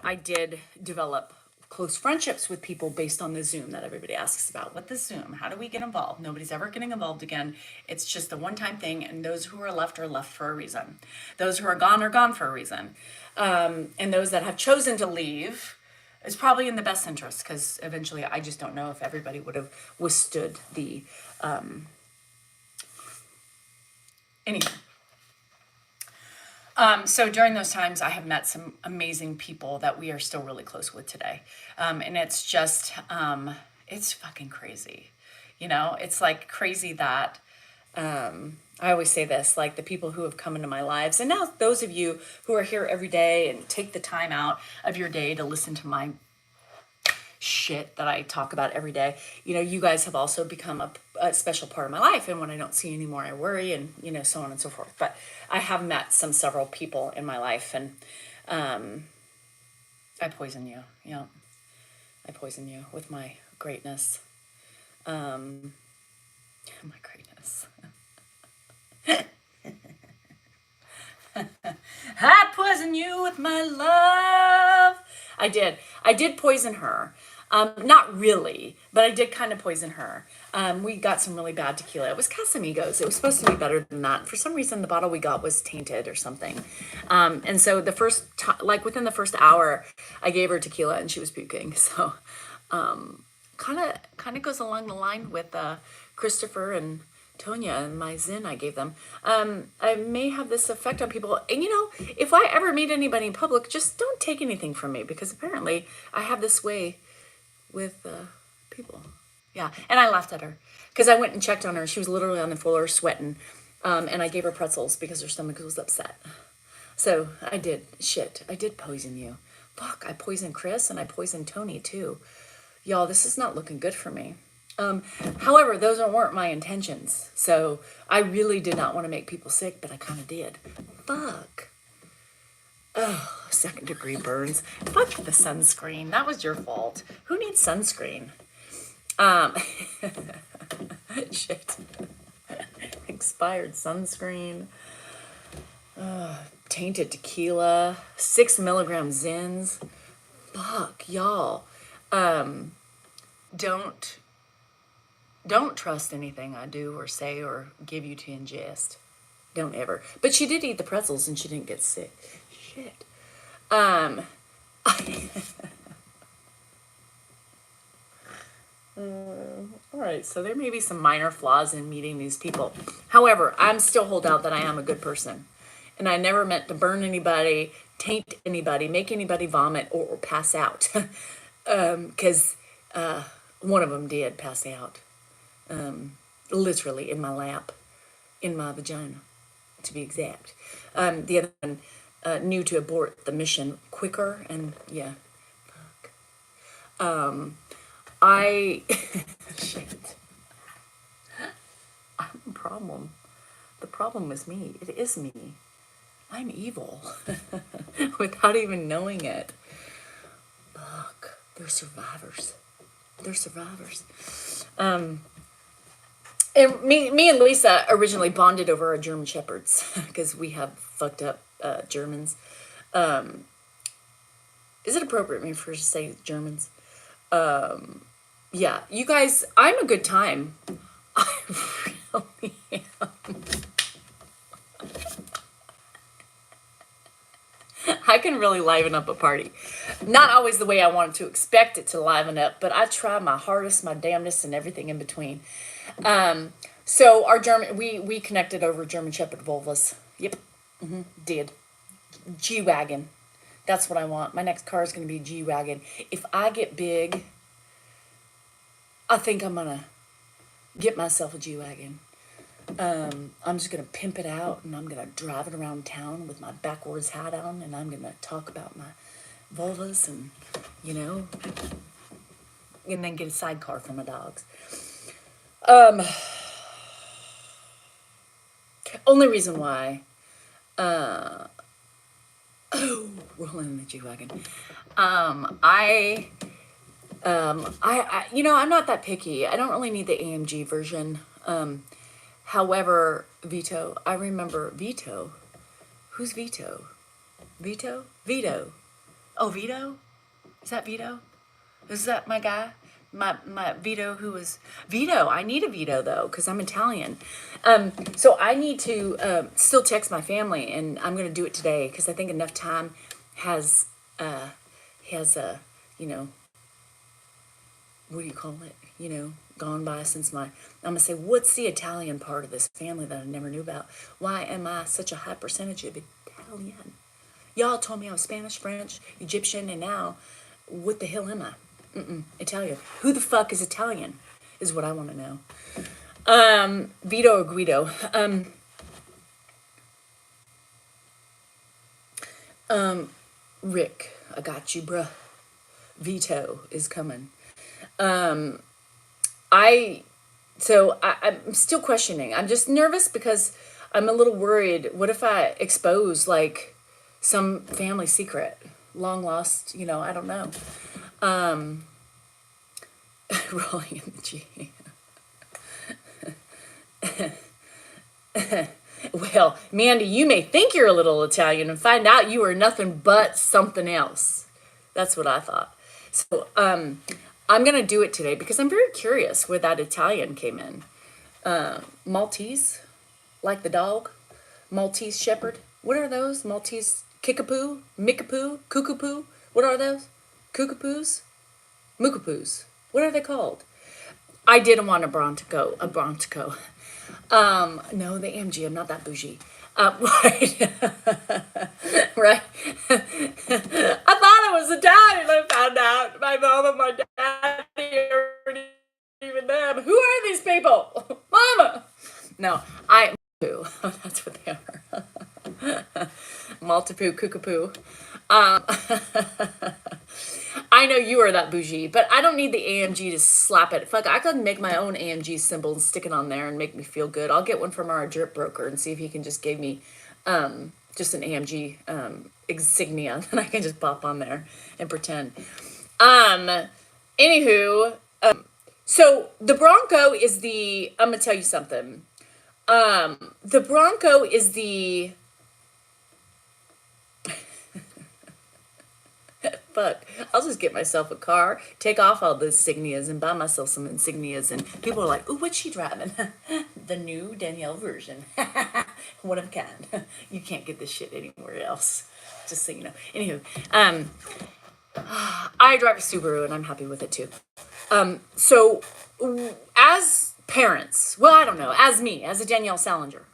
I did develop close friendships with people based on the Zoom that everybody asks about. What the Zoom? How do we get involved? Nobody's ever getting involved again. It's just a one-time thing, and those who are left for a reason. Those who are gone for a reason. And those that have chosen to leave is probably in the best interest, because eventually I just don't know if everybody would have withstood the anyhow. So during those times, I have met some amazing people that we are still really close with today. And it's just, it's fucking crazy. You know, it's like crazy that, I always say this, like the people who have come into my lives, and now those of you who are here every day and take the time out of your day to listen to my shit that I talk about every day. You know, you guys have also become a special part of my life. And when I don't see you anymore, I worry, and, you know, so on and so forth. But I have met several people in my life, and I poison you. Yeah. I poison you with my greatness. My greatness. I poison you with my love. I did poison her. Not really, but I did kind of poison her. We got some really bad tequila. It was Casamigos. It was supposed to be better than that. For some reason, the bottle we got was tainted or something. And so like within the first hour, I gave her tequila and she was puking. So, kind of goes along the line with Christopher and Tonya and my Zen I gave them. I may have this effect on people. And you know, if I ever meet anybody in public, just don't take anything from me, because apparently I have this way with people. Yeah, and I laughed at her because I went and checked on her. She was literally on the floor sweating, and I gave her pretzels because her stomach was upset. So I did poison you. Fuck, I poisoned Chris and I poisoned Tony too. Y'all, this is not looking good for me. However, those weren't my intentions. So I really did not want to make people sick, but I kind of did. Fuck. Oh, 2nd degree burns. Fuck the sunscreen. That was your fault. Who needs sunscreen? Shit. Expired sunscreen. Tainted tequila. 6 milligram Zins. Fuck, y'all. Don't trust anything I do or say or give you to ingest. Don't ever. But she did eat the pretzels and she didn't get sick. Shit. All right, so there may be some minor flaws in meeting these people. However, I'm still hold out that I am a good person. And I never meant to burn anybody, taint anybody, make anybody vomit or pass out. Because one of them did pass out. Literally in my lap, in my vagina, to be exact. The other one knew to abort the mission quicker, and yeah, fuck. Shit. I'm the problem. The problem is me. It is me. I'm evil without even knowing it. Fuck. They're survivors. They're survivors. And me and Lisa originally bonded over our German Shepherds because we have fucked up Germans. Is it appropriate for me to say Germans? Yeah, you guys, I'm a good time. I really am. I can really liven up a party. Not always the way I wanted to expect it to liven up, but I try my hardest, my damnedest, and everything in between. So our German, we connected over German Shepherd Volvas. Yep, did. G-Wagon. That's what I want. My next car is going to be G-Wagon. If I get big, I think I'm going to get myself a G-Wagon. I'm just going to pimp it out, and I'm going to drive it around town with my backwards hat on, and I'm going to talk about my vulvas and, you know, and then get a sidecar for my dogs. Only reason why, rolling in the G-Wagon. You know, I'm not that picky. I don't really need the AMG version. However, Vito, I remember Vito. Who's Vito? Vito? Vito. Oh, Vito? Is that Vito? Is that my guy? My Vito, who was Vito. I need a Vito though, because I'm Italian. So I need to still text my family, and I'm going to do it today because I think enough time has you know, what do you call it? You know, gone by since I'm going to say, what's the Italian part of this family that I never knew about? Why am I such a high percentage of Italian. Y'all told me I was Spanish, French, Egyptian, and now, what the hell am I? Italian. Who the fuck is Italian? Is what I want to know. Vito or Guido. Rick, I got you, bruh. Vito is coming. I'm still questioning. I'm just nervous because I'm a little worried. What if I expose like some family secret, long lost? I don't know. Rolling in the G. Well, Mandy, you may think you're a little Italian and find out you are nothing but something else. That's what I thought. So, I'm gonna do it today because I'm very curious where that Italian came in. Maltese, like the dog, Maltese Shepherd. What are those? Maltese Kickapoo, Mickapoo, Kookapoo. What are those? Kookapoos, Mookapoos. What are they called? I didn't want a Bronco. No, the AMG. I'm not that bougie. Right. Right. I thought I was Italian. I found out my mom and my daddy aren't even them. Who are these people? Mama. No, that's what they are. Maltipoo, Kookapoo. I know you are that bougie, but I don't need the AMG to slap it. Fuck, I could make my own AMG symbol and stick it on there and make me feel good. I'll get one from our drip broker and see if he can just give me just an AMG insignia that I can just pop on there and pretend. Anywho, so the Bronco is I'm gonna tell you something. The Bronco is fuck, I'll just get myself a car, take off all the insignias and buy myself some insignias, and people are like, ooh, what's she driving? The new Danielle version. One of a kind. You can't get this shit anywhere else, just so you know. Anywho, I drive a Subaru and I'm happy with it too. So as parents, well, I don't know, as me, as a Danielle Salinger,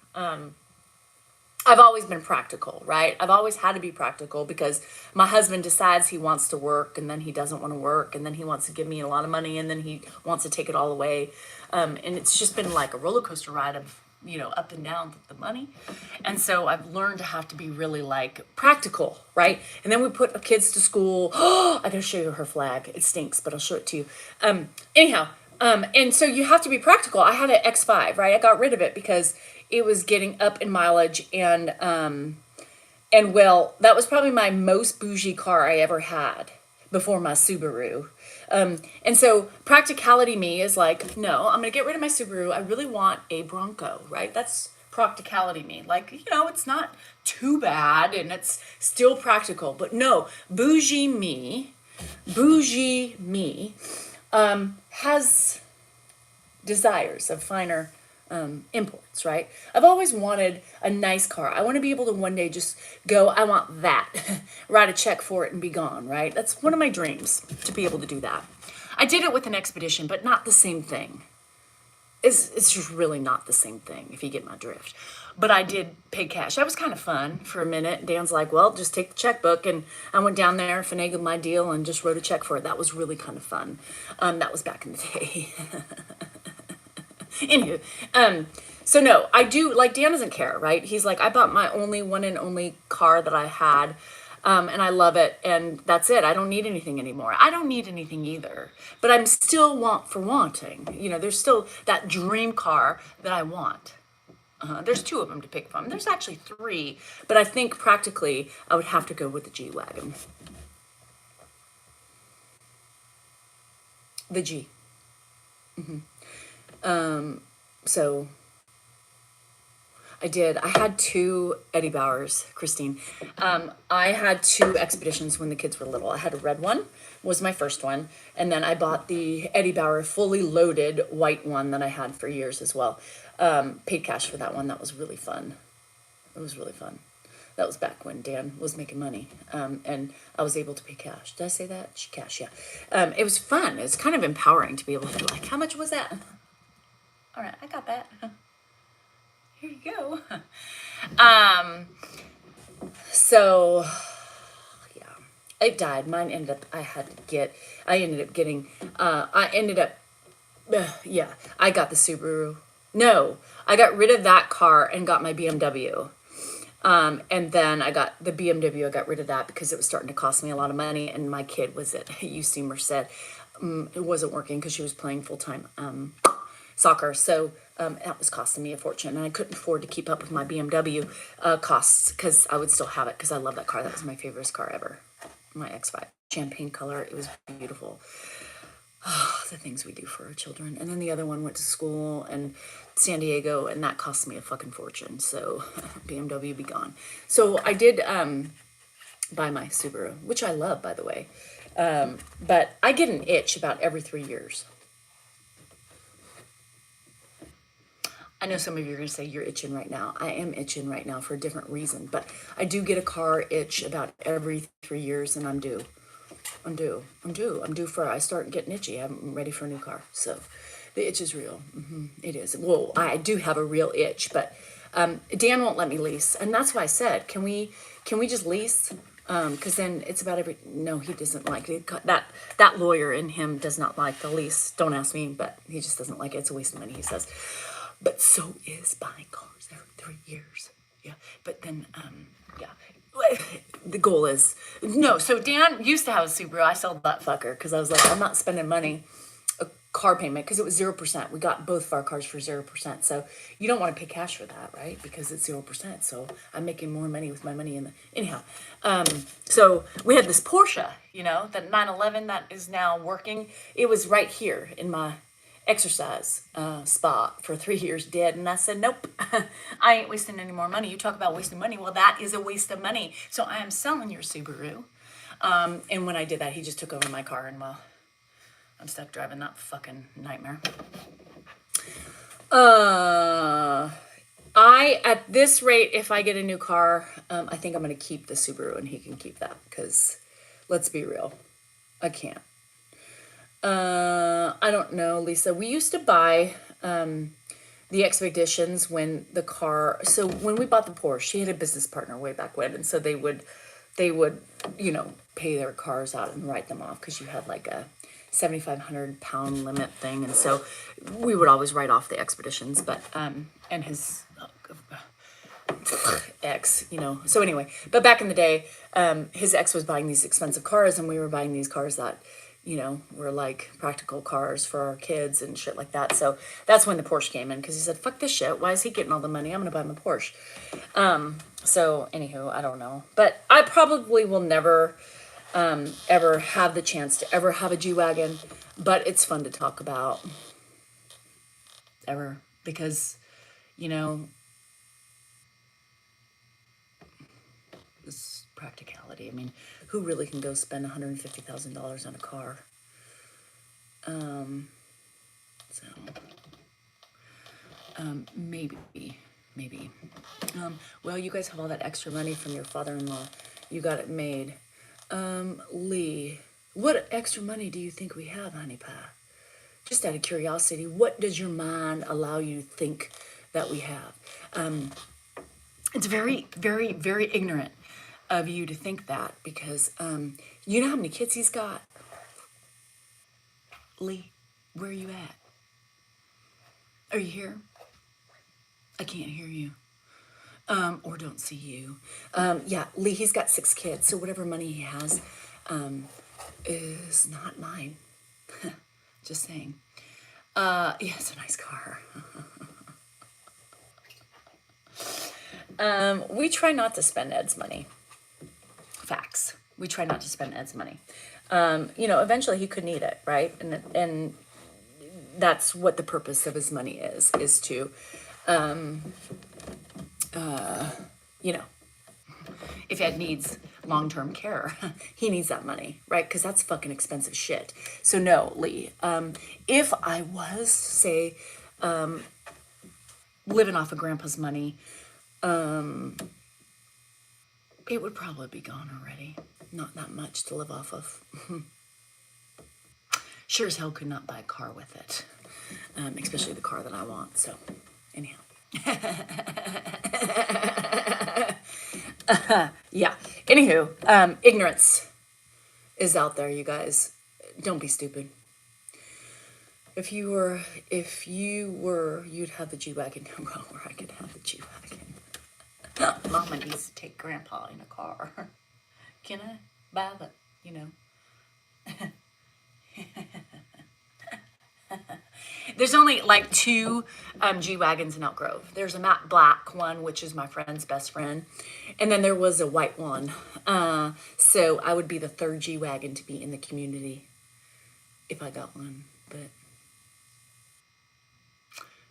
I've always been practical, right? I've always had to be practical because my husband decides he wants to work and then he doesn't want to work and then he wants to give me a lot of money and then he wants to take it all away. And it's just been like a roller coaster ride of, up and down with the money. And so I've learned to have to be really like practical, right? And then we put our kids to school. Oh, I gotta show you her flag. It stinks, but I'll show it to you. Anyhow, and so you have to be practical. I had an X5, right? I got rid of it because it was getting up in mileage and well, that was probably my most bougie car I ever had before my Subaru. And so practicality me is like, no, I'm gonna get rid of my Subaru. I really want a Bronco, right? That's practicality me. Like, it's not too bad and it's still practical, but no, bougie me has desires of finer imports, right? I've always wanted a nice car. I want to be able to one day just go, I want that, write a check for it and be gone, right? That's one of my dreams, to be able to do that. I did it with an Expedition, but not the same thing. It's just really not the same thing, if you get my drift. But I did pay cash. That was kind of fun for a minute. Dan's like, well, just take the checkbook. And I went down there, finagled my deal, and just wrote a check for it. That was really kind of fun. That was back in the day. Anywho, so no, I do, like, Dan doesn't care, right? He's like, I bought my one and only car that I had, and I love it, and that's it. I don't need anything anymore. I don't need anything either, but I'm still wanting. There's still that dream car that I want. There's two of them to pick from. There's actually three, but I think practically I would have to go with the G-Wagon. The G. So I had two Eddie Bauers, Christine. I had two Expeditions when the kids were little. I had a red one, was my first one. And then I bought the Eddie Bauer fully loaded white one that I had for years as well. Paid cash for that one. That was really fun. It was really fun. That was back when Dan was making money. And I was able to pay cash. Did I say that? Cash, yeah. It was fun. It's kind of empowering to be able to be like, how much was that? All right, I got that. Here you go. So yeah, it died. Mine ended up, I ended up getting, yeah, I got the Subaru. No, I got rid of that car and got my BMW. And then I got the BMW, I got rid of that because it was starting to cost me a lot of money. And my kid was at UC Merced. It wasn't working because she was playing full time soccer. So that was costing me a fortune. And I couldn't afford to keep up with my BMW costs because I would still have it because I love that car. That was my favorite car ever. My X5. Champagne color. It was beautiful. Oh, the things we do for our children. And then the other one went to school in San Diego, and that cost me a fucking fortune. So BMW be gone. So I did buy my Subaru, which I love, by the way. But I get an itch about every 3 years. I know some of you are going to say you're itching right now. I am itching right now for a different reason, but I do get a car itch about every 3 years, and I'm due. I'm due for, I start getting itchy. I'm ready for a new car. So the itch is real. It is. Well, I do have a real itch, but Dan won't let me lease. And that's why I said, can we just lease? Because then it's about no, he doesn't like it. That lawyer in him does not like the lease. Don't ask me, but he just doesn't like it. It's a waste of money, he says. But so is buying cars every 3 years. Yeah. But then, yeah. The goal is no. So Dan used to have a Subaru. I sold that fucker because I was like, I'm not spending money a car payment because it was 0%. We got both of our cars for 0%. So you don't want to pay cash for that, right? Because it's 0%. So I'm making more money with my money in the anyhow. So we had this Porsche, that 911 that is now working. It was right here in my exercise spot for 3 years dead, and I said nope. I ain't wasting any more money. You talk about wasting money, well, that is a waste of money. So I am selling your Subaru. And when I did that, he just took over my car, and well, I'm stuck driving that fucking nightmare. At this rate, if I get a new car, I think I'm gonna keep the Subaru and he can keep that, because let's be real, I can't. I don't know, Lisa. We used to buy the Expeditions when the car. So when we bought the Porsche, she had a business partner way back when, and so they would, pay their cars out and write them off because you had like a 7,500 pound limit thing, and so we would always write off the Expeditions. But and his ex, So anyway, but back in the day, his ex was buying these expensive cars, and we were buying these cars that were like practical cars for our kids and shit like that. So that's when the Porsche came in, because he said, fuck this shit. Why is he getting all the money? I'm going to buy my Porsche. So anywho, I don't know. But I probably will never, ever have the chance to ever have a G-Wagon. But it's fun to talk about. Ever. Because, this practicality. I mean, who really can go spend $150,000 on a car? Maybe. Well, you guys have all that extra money from your father-in-law. You got it made. Lee, what extra money do you think we have, honey pie? Just out of curiosity, what does your mind allow you to think that we have? It's very, very, very ignorant of you to think that, because you know how many kids he's got? Lee, where are you at? Are you here? I can't hear you. Or don't see you. Yeah, Lee, he's got 6 kids, so whatever money he has is not mine. Just saying. Yeah, it's a nice car. We try not to spend Ed's money. Facts. We try not to spend Ed's money. Eventually he could need it, right? And that's what the purpose of his money is to, if Ed needs long-term care, he needs that money, right? Because that's fucking expensive shit. So no, Lee, if I was, say, living off of Grandpa's money, it would probably be gone already. Not that much to live off of. Sure as hell could not buy a car with it. Especially the car that I want. So, anyhow. Yeah. Anywho, ignorance is out there, you guys. Don't be stupid. If you were, you'd have the G-Wagon. Or I could have the G-Wagon. Mama needs to take Grandpa in a car. Can I buy the, you know? There's only like two G-Wagons in Elk Grove. There's a matte black one, which is my friend's best friend. And then there was a white one. So I would be the third G-Wagon to be in the community if I got one. But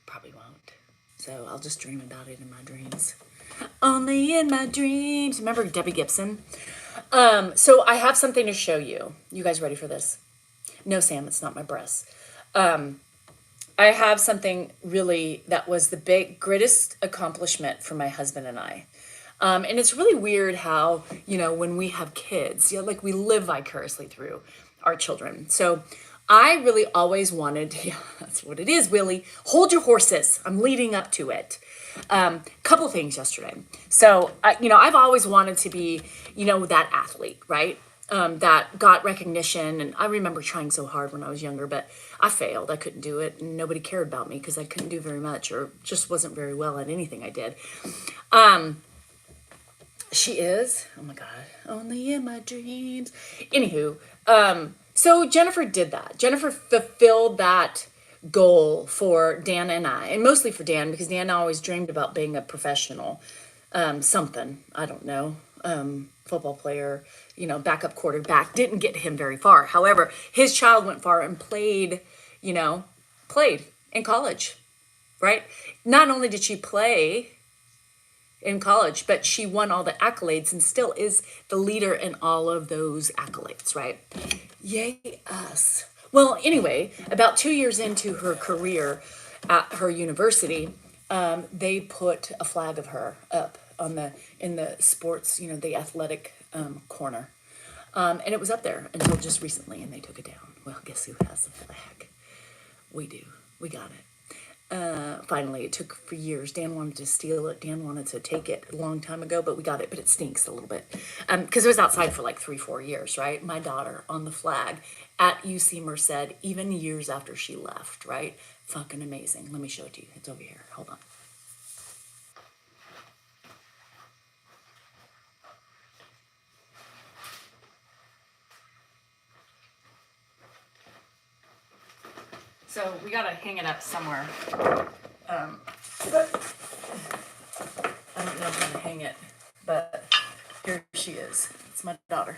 probably won't. So I'll just dream about it in my dreams. Only in my dreams. Remember Debbie Gibson? So I have something to show you. You guys ready for this? No, Sam, it's not my breasts. I have something really that was the greatest accomplishment for my husband and I. And it's really weird how, when we have kids, like we live vicariously through our children. So I really always wanted, yeah, that's what it is, Willie. Hold your horses. I'm leading up to it. Couple things yesterday. So, I've always wanted to be, that athlete, right? That got recognition. And I remember trying so hard when I was younger, but I failed. I couldn't do it. And nobody cared about me because I couldn't do very much or just wasn't very well at anything I did. She is, oh my God, only in my dreams. Anywho, so Jennifer did that. Jennifer fulfilled that goal for Dan and I, and mostly for Dan because Dan always dreamed about being a professional, something, I don't know, football player, backup quarterback. Didn't get him very far. However, his child went far and played in college, right? Not only did she play in college, but she won all the accolades and still is the leader in all of those accolades, right? Yay us. Well, anyway, about 2 years into her career at her university, they put a flag of her up in the sports, the athletic corner. And it was up there until just recently, and they took it down. Well, guess who has the flag? We do. We got it. Finally, it took for years. Dan wanted to steal it. Dan wanted to take it a long time ago, but we got it. But it stinks a little bit because it was outside for like 3-4 years, right? My daughter on the flag at UC Merced, even years after she left, right? Fucking amazing. Let me show it to you. It's over here. Hold on. So we gotta hang it up somewhere. I don't know how to hang it, but here she is. It's my daughter,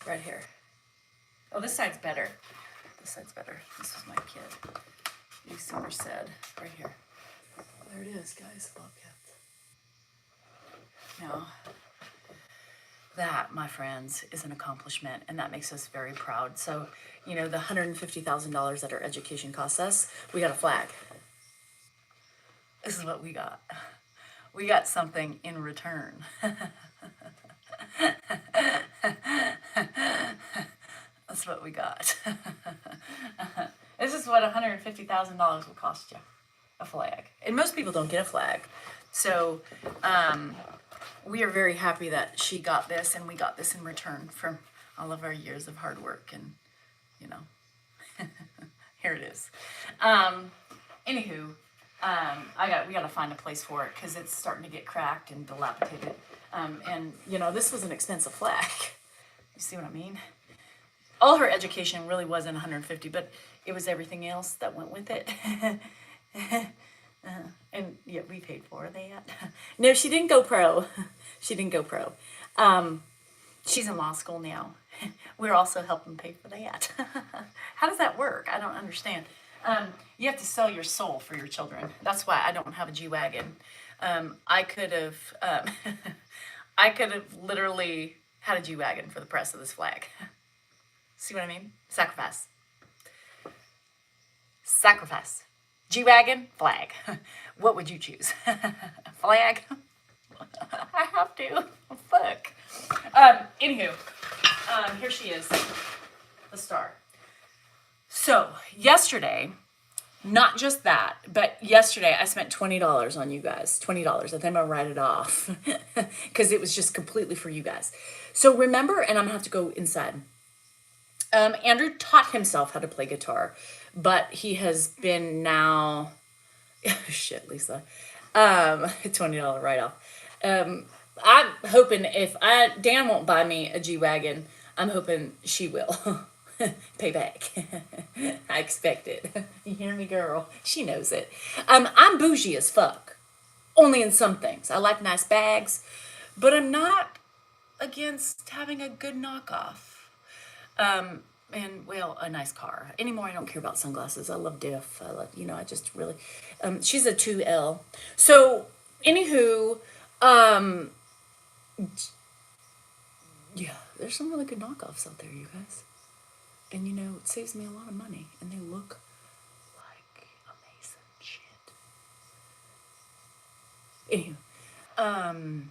right here. Oh, this side's better. This side's better. This was my kid. You summer said right here. There it is, guys. Bobcats. Now, that, my friends, is an accomplishment, and that makes us very proud. So, the $150,000 that our education costs us, we got a flag. This is what we got. We got something in return. That's what we got. This is what $150,000 will cost you, a flag. And most people don't get a flag. So, we are very happy that she got this, and we got this in return from all of our years of hard work, and here it is. Anywho, we got to find a place for it because it's starting to get cracked and dilapidated. And this was an expensive flag. You see what I mean? All her education really wasn't 150, but it was everything else that went with it. And yeah, we paid for that. No, she didn't go pro. She didn't go pro. She's in law school now. We're also helping pay for that. How does that work? I don't understand. You have to sell your soul for your children. That's why I don't have a G-Wagon. I could have literally had a G-Wagon for the price of this flag. See what I mean? Sacrifice. Sacrifice. G-Wagon, flag. What would you choose? Flag? I have to. Fuck. Anywho, here she is, the star. So yesterday, Not just that, but yesterday I spent $20 on you guys. $20. I think I'm gonna write it off because it was just completely for you guys. So remember, and I'm gonna have to go inside. Andrew taught himself how to play guitar, but he has been now. Shit, Lisa. $20 write off. I'm hoping if Dan won't buy me a G-Wagon, I'm hoping she will. Pay back. I expect it. You hear me, girl? She knows it. I'm bougie as fuck. Only in some things. I like nice bags, but I'm not against having a good knockoff. And well, a nice car. Anymore, I don't care about sunglasses. I love Diff. I love, I just really. She's a 2L. So, anywho, yeah, there's some really good knockoffs out there, you guys. And it saves me a lot of money, and they look like amazing shit. Anywho,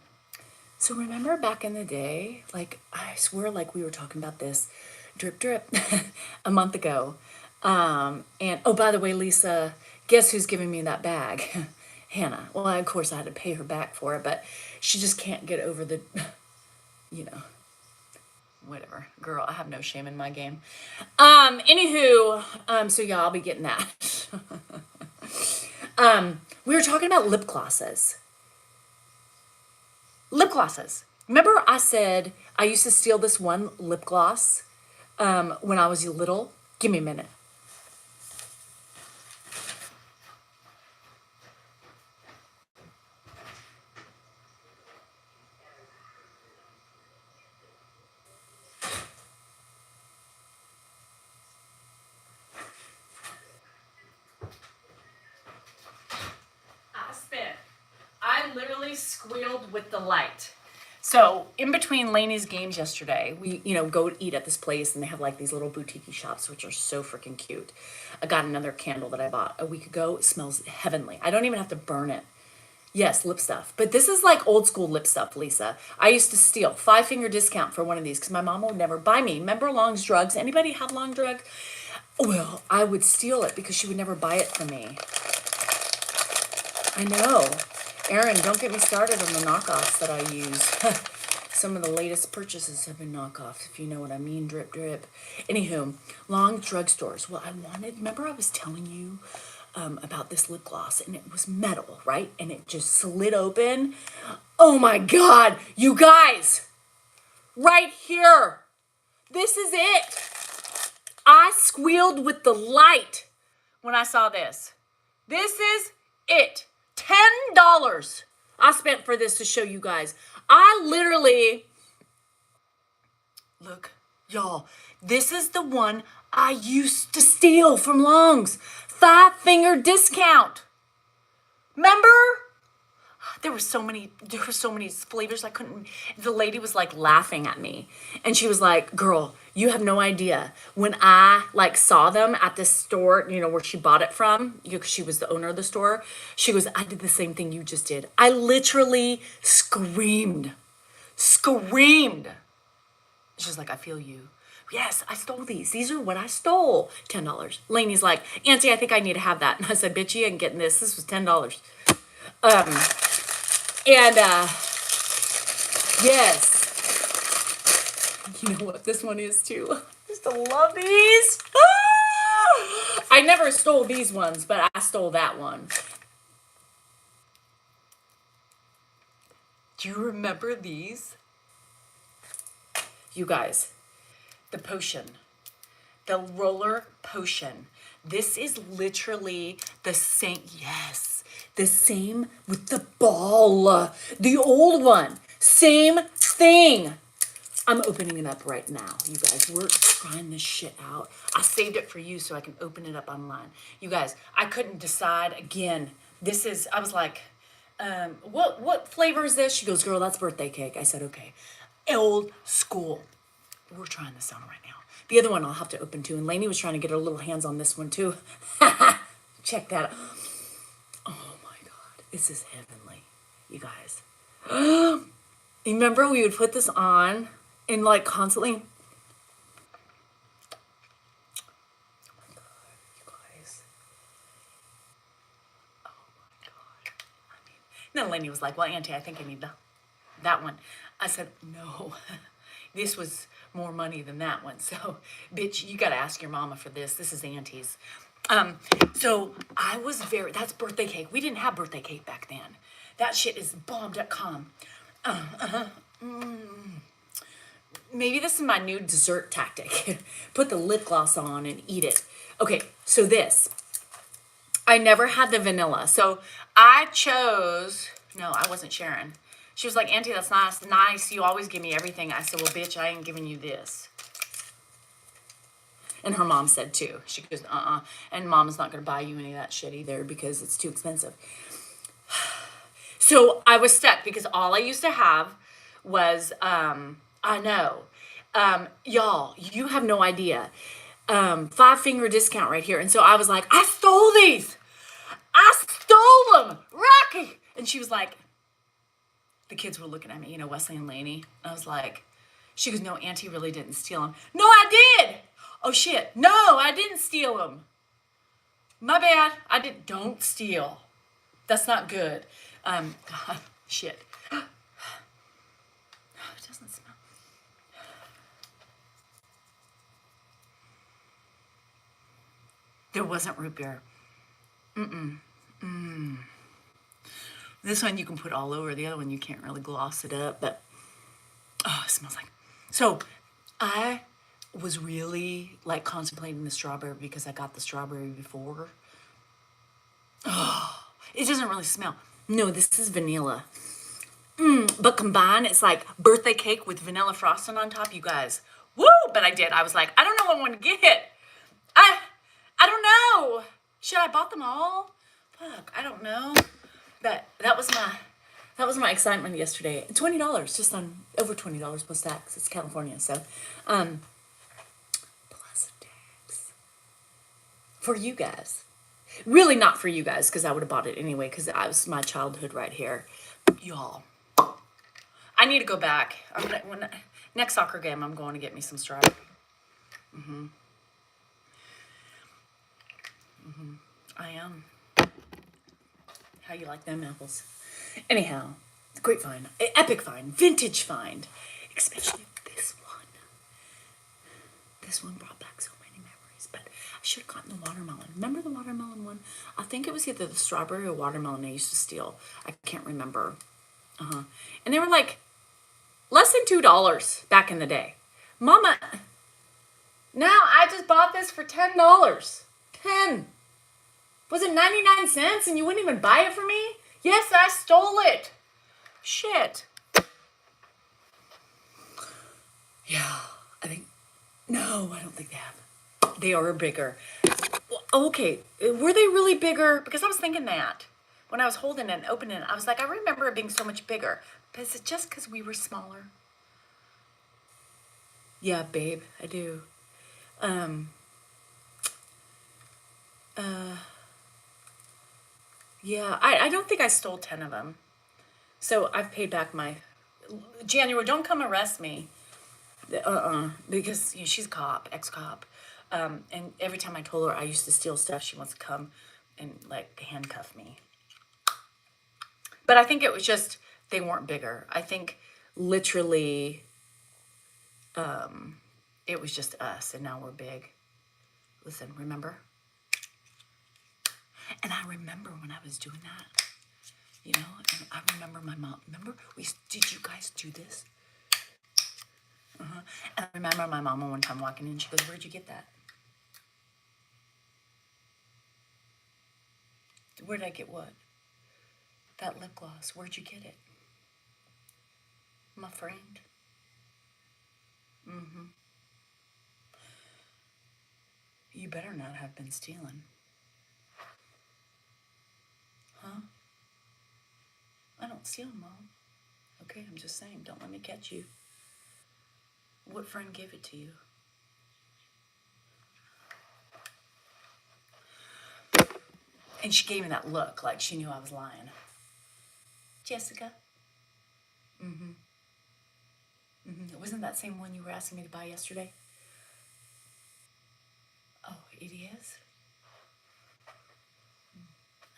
so remember back in the day, like I swear, like we were talking about this, drip drip, a month ago. And oh, by the way, Lisa, guess who's giving me that bag? Hannah. Well, of course I had to pay her back for it, but she just can't get over the, you know. Whatever, girl, I have no shame in my game. Anywho, so yeah, I'll be getting that. We were talking about lip glosses. Lip glosses. Remember I said I used to steal this one lip gloss when I was little? Give me a minute. I literally squealed with delight. So in between Lainey's games yesterday, we, go eat at this place and they have like these little boutique shops, which are so freaking cute. I got another candle that I bought a week ago. It smells heavenly. I don't even have to burn it. Yes, lip stuff. But this is like old school lip stuff, Lisa. I used to steal 5-finger discount for one of these because my mom would never buy me. Remember Long's Drugs? Anybody have Long Drug? Well, I would steal it because she would never buy it for me. I know. Erin, don't get me started on the knockoffs that I use. Some of the latest purchases have been knockoffs, if you know what I mean. Drip, drip. Anywho, Long drugstores. Well, remember I was telling you about this lip gloss, and it was metal, right? And it just slid open. Oh my God, you guys, right here. This is it. I squealed with delight when I saw this. This is it. $10 I spent for this to show you guys. I literally, look, y'all, this is the one I used to steal from Long's. 5-finger discount. Remember? There were so many flavors I couldn't. The lady was like laughing at me. And she was like, girl, you have no idea. When I like saw them at the store, where she bought it from, because she was the owner of the store, she goes, I did the same thing you just did. I literally screamed. She's like, I feel you. Yes, I stole these. These are what I stole. $10. Lainey's like, Auntie, I think I need to have that. And I said, bitch, you ain't getting this. This was $10. Yes. You know what this one is too? I used to love these. I never stole these ones, but I stole that one. Do you remember these? You guys, the potion, the roller potion. This is literally the same, yes, the same with the ball, the old one, same thing. I'm opening it up right now, you guys. We're trying this shit out. I saved it for you so I can open it up online. You guys, I couldn't decide. Again, I was like, what flavor is this? She goes, girl, that's birthday cake. I said, okay. Old school. We're trying this out right now. The other one I'll have to open too. And Lainey was trying to get her little hands on this one too. Check that out. Oh my God. This is heavenly, you guys. Remember we would put this on and like constantly. Oh my God, you guys. then Lainey was like, well, Auntie, I think I need that one. I said, no, this was more money than that one. So, bitch, you got to ask your mama for this. This is Auntie's. So I was that's birthday cake. We didn't have birthday cake back then. That shit is bomb.com. Maybe this is my new dessert tactic. Put the lip gloss on and eat it. Okay, so I never had the vanilla. So I chose, no, I wasn't Sharon. She was like, Auntie, that's not nice. You always give me everything. I said, well, bitch, I ain't giving you this. And her mom said too. She goes, and mom's not going to buy you any of that shit either because it's too expensive. So I was stuck because all I used to have was, I know, y'all, you have no idea. 5-finger discount right here. And so I was like, I stole these. I stole them, Rocky. And she was like, the kids were looking at me, Wesley and Lainey. I was like, she goes, no, Auntie really didn't steal them. No, I did. Oh, shit. No, I didn't steal them. My bad. Don't steal. That's not good. God, shit. It doesn't smell. There wasn't root beer. This one you can put all over. The other one you can't really gloss it up, but it smells like. So I was really like contemplating the strawberry because I got the strawberry before. Oh, it doesn't really smell. No, this is vanilla. But combined, it's like birthday cake with vanilla frosting on top, you guys. Woo! But I did. I was like, I don't know what I want to get. I don't know. Should I bought them all? Fuck, I don't know. But that was my excitement yesterday. $20, just on over $20 plus tax. It's California, so plus tax for you guys. Really not for you guys, because I would have bought it anyway, because I was my childhood right here, y'all. I need to go back. Next soccer game, I'm going to get me some strawberry. I am. How you like them apples? Anyhow, great find, epic find, vintage find, especially this one. This one brought back so many memories, but I should have gotten the watermelon. Remember the watermelon one? I think it was either the strawberry or watermelon I used to steal. I can't remember. And they were like less than $2 back in the day. Mama, now I just bought this for $10. 10. Was it 99 cents and you wouldn't even buy it for me? Yes, I stole it. Shit. Yeah, no, I don't think they have. They are bigger. Well, okay, were they really bigger? Because I was thinking that. When I was holding it and opening it, I was like, I remember it being so much bigger. But is it just because we were smaller? Yeah, babe, I do. Yeah, I don't think I stole 10 of them. So I've paid back my... January, don't come arrest me. Because she's a cop, ex-cop. And every time I told her I used to steal stuff, she wants to come and, like, handcuff me. But I think it was just, they weren't bigger. I think, literally, it was just us, and now we're big. Listen, remember? And I remember when I was doing that, and I remember my mom. Remember, did you guys do this? And I remember my mama one time walking in, she goes, where'd you get that? Where'd I get what? That lip gloss. Where'd you get it? My friend. You better not have been stealing. Huh? I don't steal, Mom. Okay, I'm just saying, don't let me catch you. What friend gave it to you? And she gave me that look like she knew I was lying. Jessica? Wasn't that same one you were asking me to buy yesterday? Oh, it is?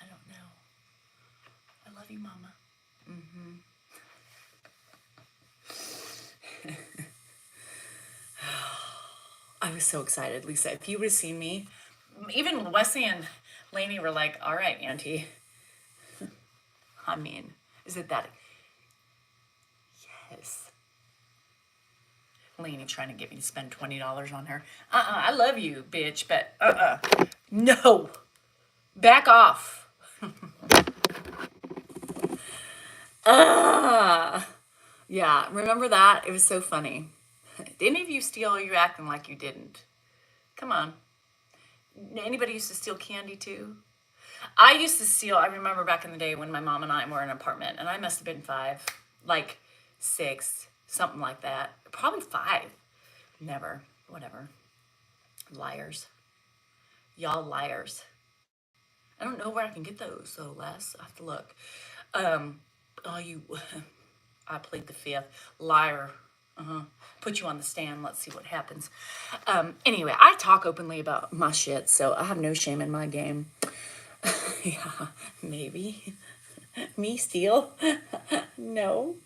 I don't know. I love you, Mama. was so excited, Lisa. If you would have seen me, even Wesley and Lainey were like, all right, Auntie. I mean, is it that? Yes. Lainey trying to get me to spend $20 on her. I love you, bitch, but no. Back off. Yeah, remember that? It was so funny. Did any of you steal or you acting like you didn't? Come on. Anybody used to steal candy too? I used to steal, I remember back in the day when my mom and I were in an apartment, and I must have been 5, like 6, something like that. Probably 5. Never. Whatever. Liars. Y'all liars. I don't know where I can get those, so Les, I have to look. Oh, you, I plead the 5th. Liar. Put you on the stand. Let's see what happens. Anyway, I talk openly about my shit, so I have no shame in my game. Yeah, maybe. Me steal? No.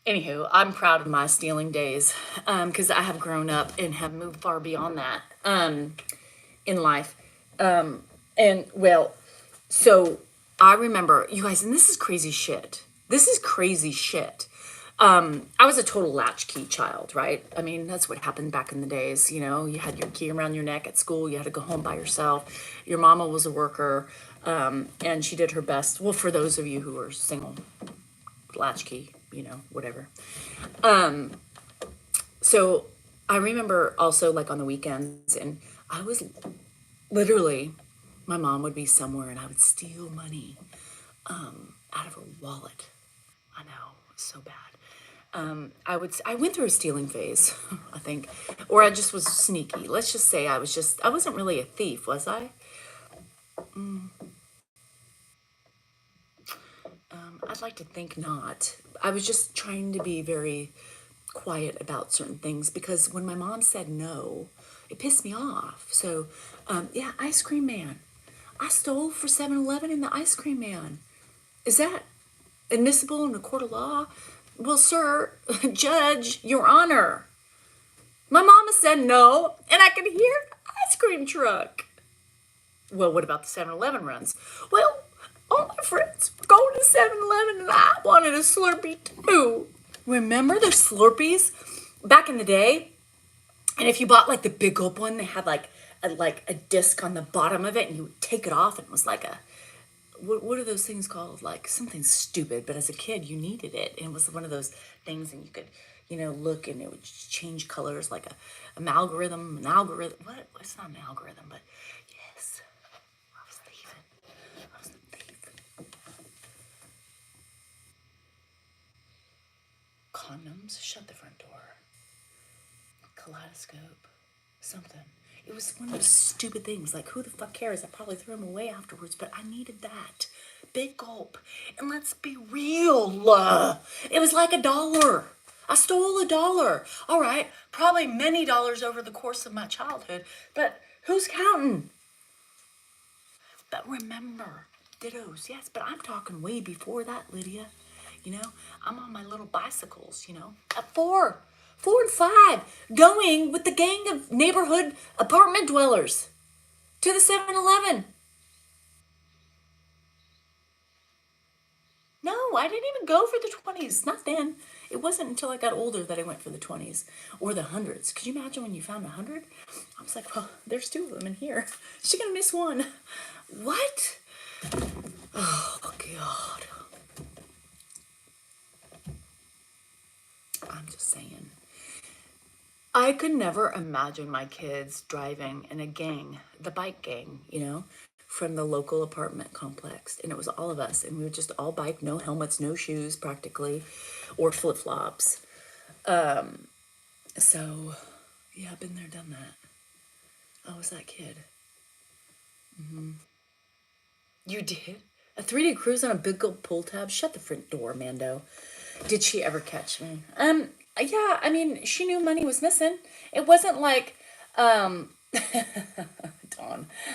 Anywho, I'm proud of my stealing days, because I have grown up and have moved far beyond that, in life. And well, so I remember, you guys, and this is crazy shit. This is crazy shit. I was a total latchkey child, right? I mean, that's what happened back in the days. You know, you had your key around your neck at school. You had to go home by yourself. Your mama was a worker, and she did her best. Well, for those of you who are single, latchkey, you know, whatever. So I remember also like on the weekends, and I was literally, my mom would be somewhere and I would steal money out of her wallet. I know, it's so bad. I went through a stealing phase, I think, or I just was sneaky. Let's just say I wasn't really a thief, was I? I'd like to think not. I was just trying to be very quiet about certain things because when my mom said no, it pissed me off. So, yeah, ice cream man. I stole for 7-Eleven in the ice cream man. Is that admissible in a court of law? Well, sir, judge, your honor. My mama said no, and I could hear the ice cream truck. Well, what about the 7-Eleven runs? Well, all my friends were going to 7-Eleven, and I wanted a Slurpee too. Remember the Slurpees back in the day? And if you bought like the big gulp one, they had like a disc on the bottom of it, and you would take it off, and it was like a, what are those things called? Like something stupid, but as a kid, you needed it. And it was one of those things, and you could, you know, look, and it would change colors like an algorithm. What? It's not an algorithm, but yes, I was thieving. I was a thief. Condoms, shut the front door. Kaleidoscope, something. It was one of those stupid things. Like, who the fuck cares? I probably threw them away afterwards, but I needed that. Big gulp. And let's be real. It was like $1. I stole $1. All right, probably many dollars over the course of my childhood, but who's counting? But remember, dittos, yes, but I'm talking way before that, Lydia. You know, I'm on my little bicycles, you know, at 4 and 5, going with the gang of neighborhood apartment dwellers to the 7-Eleven. No, I didn't even go for the 20s. Not then. It wasn't until I got older that I went for the 20s or the hundreds. Could you imagine when you found 100? I was like, well, there's 2 of them in here. She's gonna miss one. What? Oh, God. I'm just saying. I could never imagine my kids driving in a gang, the bike gang, you know, from the local apartment complex. And it was all of us. And we would just all bike, no helmets, no shoes practically, or flip-flops. So, yeah, I've been there, done that. I was that kid. You did? A 3-day cruise on a big old pull tab? Shut the front door, Mando. Did she ever catch me? Yeah, I mean, she knew money was missing. It wasn't like, Dawn,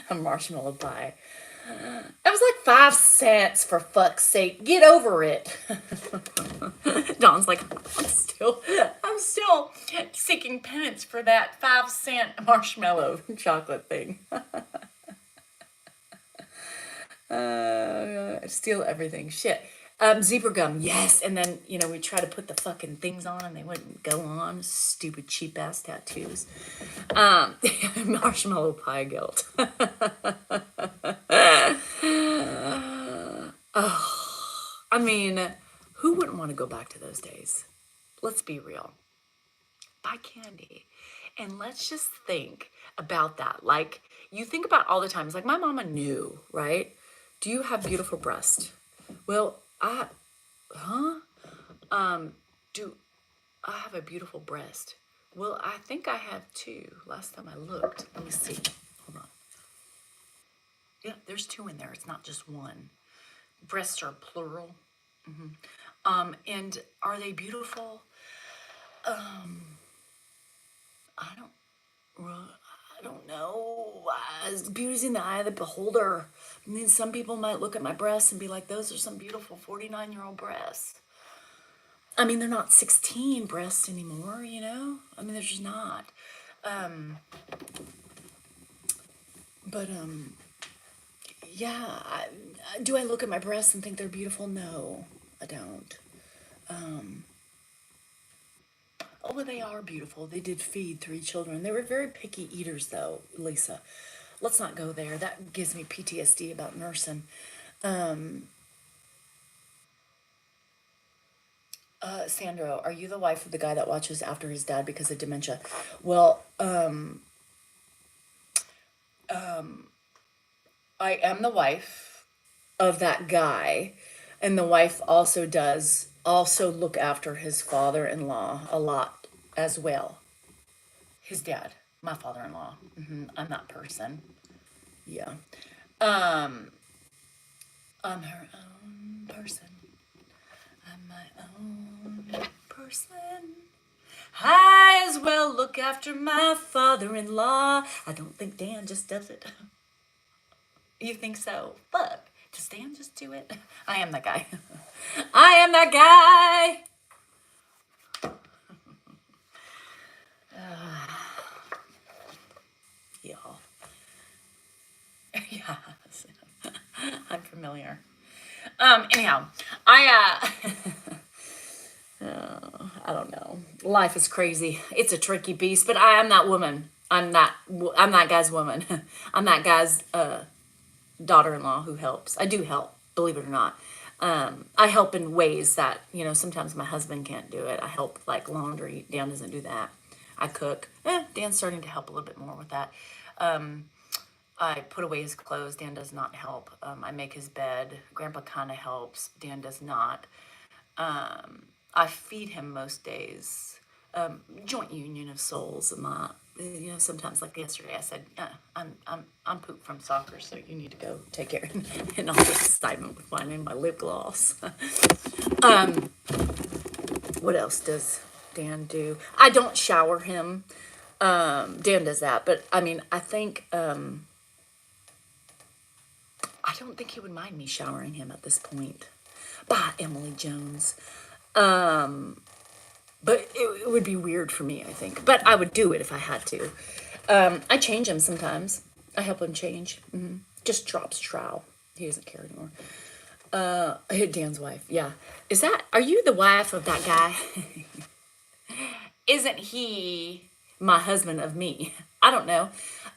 a marshmallow pie. It was like 5 cents, for fuck's sake. Get over it. Dawn's like, I'm still seeking penance for that 5 cent marshmallow chocolate thing. Steal everything. Shit. Zebra gum, yes. And then, we try to put the fucking things on and they wouldn't go on. Stupid cheap ass tattoos. Marshmallow pie guilt. I mean, who wouldn't want to go back to those days? Let's be real. Buy candy. And let's just think about that. Like, you think about all the time. It's like my mama knew, right? Do you have beautiful breasts? Well, do I have a beautiful breast? Well, I think I have two. Last time I looked. Let me see. Hold on. Yeah, there's two in there. It's not just one. Breasts are plural. And are they beautiful? I don't know. Beauty's in the eye of the beholder. I mean, some people might look at my breasts and be like, those are some beautiful 49-year-old breasts. I mean, they're not 16 breasts anymore, I mean, they're just not. Yeah. Do I look at my breasts and think they're beautiful? No, I don't. Oh, well, they are beautiful. They did feed 3 children. They were very picky eaters, though, Lisa. Let's not go there. That gives me PTSD about nursing. Sandro, are you the wife of the guy that watches after his dad because of dementia? Well, I am the wife of that guy, and the wife also does look after his father-in-law a lot as well. His dad, my father-in-law. I'm that person. Yeah. I'm her own person. I'm my own person. I as well look after my father-in-law. I don't think Dan just does it. You think so? Fuck. Does Dan just do it? I am that guy. I am that guy. Y'all. Yes. I'm familiar. Anyhow, I don't know. Life is crazy. It's a tricky beast, but I am that woman. I'm that guy's woman. I'm that guy's daughter-in-law who helps. I do help, believe it or not. I help in ways that, sometimes my husband can't do it. I help like laundry. Dan doesn't do that. I cook. Dan's starting to help a little bit more with that. I put away his clothes. Dan does not help. I make his bed. Grandpa kind of helps. Dan does not. I feed him most days. Joint union of souls. And not, sometimes like yesterday, I said, I'm pooped from soccer, so you need to go take care. And all this excitement with finding my lip gloss. What else does Dan do? I don't shower him. Dan does that, but I mean, I think, I don't think he would mind me showering him at this point. Bah, Emily Jones. But it would be weird for me, I think. But I would do it if I had to. I change him sometimes. I help him change. Just drops trowel. He doesn't care anymore. Dan's wife, yeah. Are you the wife of that guy? Isn't he my husband of me? I don't know.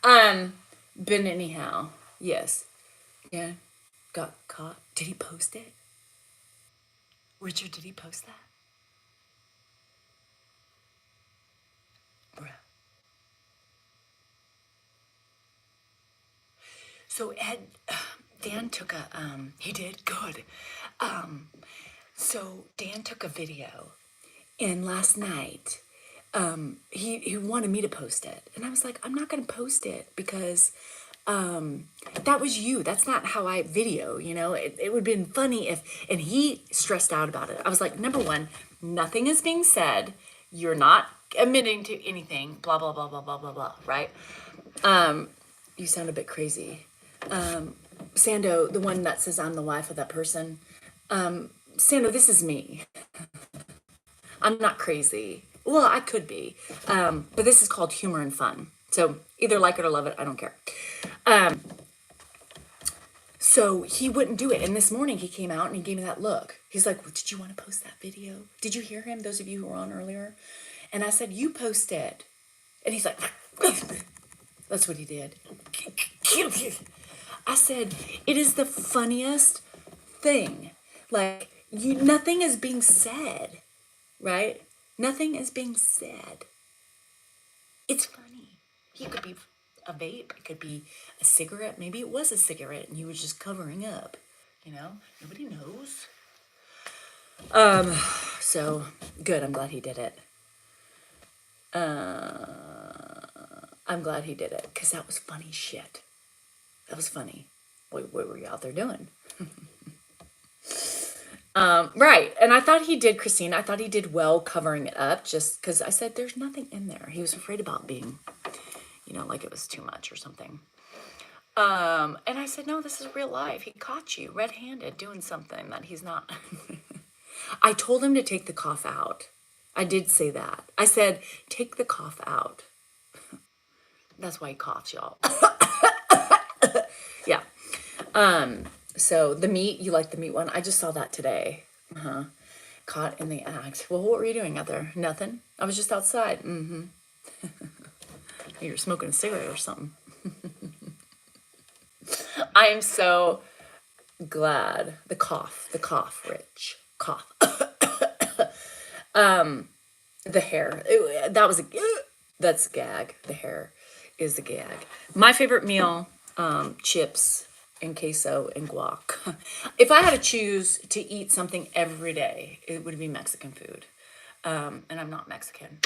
But anyhow, yes. Yeah, got caught. Did he post it? Richard, did he post that? Bruh. So Dan took he did good. So Dan took a video, and last night, he wanted me to post it. And I was like, I'm not going to post it because that was you. That's not how I video, It would have been funny and he stressed out about it. I was like, number one, nothing is being said. You're not admitting to anything, blah, blah, blah, blah, blah, blah, blah, right? You sound a bit crazy. Sando, the one that says I'm the wife of that person. Sando, this is me. I'm not crazy. Well, I could be. But this is called humor and fun. So either like it or love it. I don't care. So he wouldn't do it. And this morning he came out and he gave me that look. He's like, well, did you want to post that video? Did you hear him? Those of you who were on earlier. And I said, you post it. And he's like, that's what he did. I said, it is the funniest thing. Like, nothing is being said, right? Nothing is being said. It's funny. He could be a vape. It could be a cigarette. Maybe it was a cigarette and he was just covering up. You know, nobody knows. So good. I'm glad he did it. I'm glad he did it because that was funny shit. That was funny. What were you out there doing? Right. And I thought he did, Christine. I thought he did well covering it up just because I said there's nothing in there. He was afraid about being, you know, like it was too much or something. And I said, no, this is real life. He caught you red-handed doing something that he's not. I told him to take the cough out. I did say that. I said, take the cough out. That's why he coughs, y'all. Yeah. So the meat, you like the meat one? I just saw that today. Caught in the act. Well, what were you doing out there? Nothing. I was just outside. You're smoking a cigarette or something. I am so glad. The cough, Rich. Cough. The hair. That was that's gag. The hair is the gag. My favorite meal, chips and queso and guac. If I had to choose to eat something every day, it would be Mexican food. And I'm not Mexican.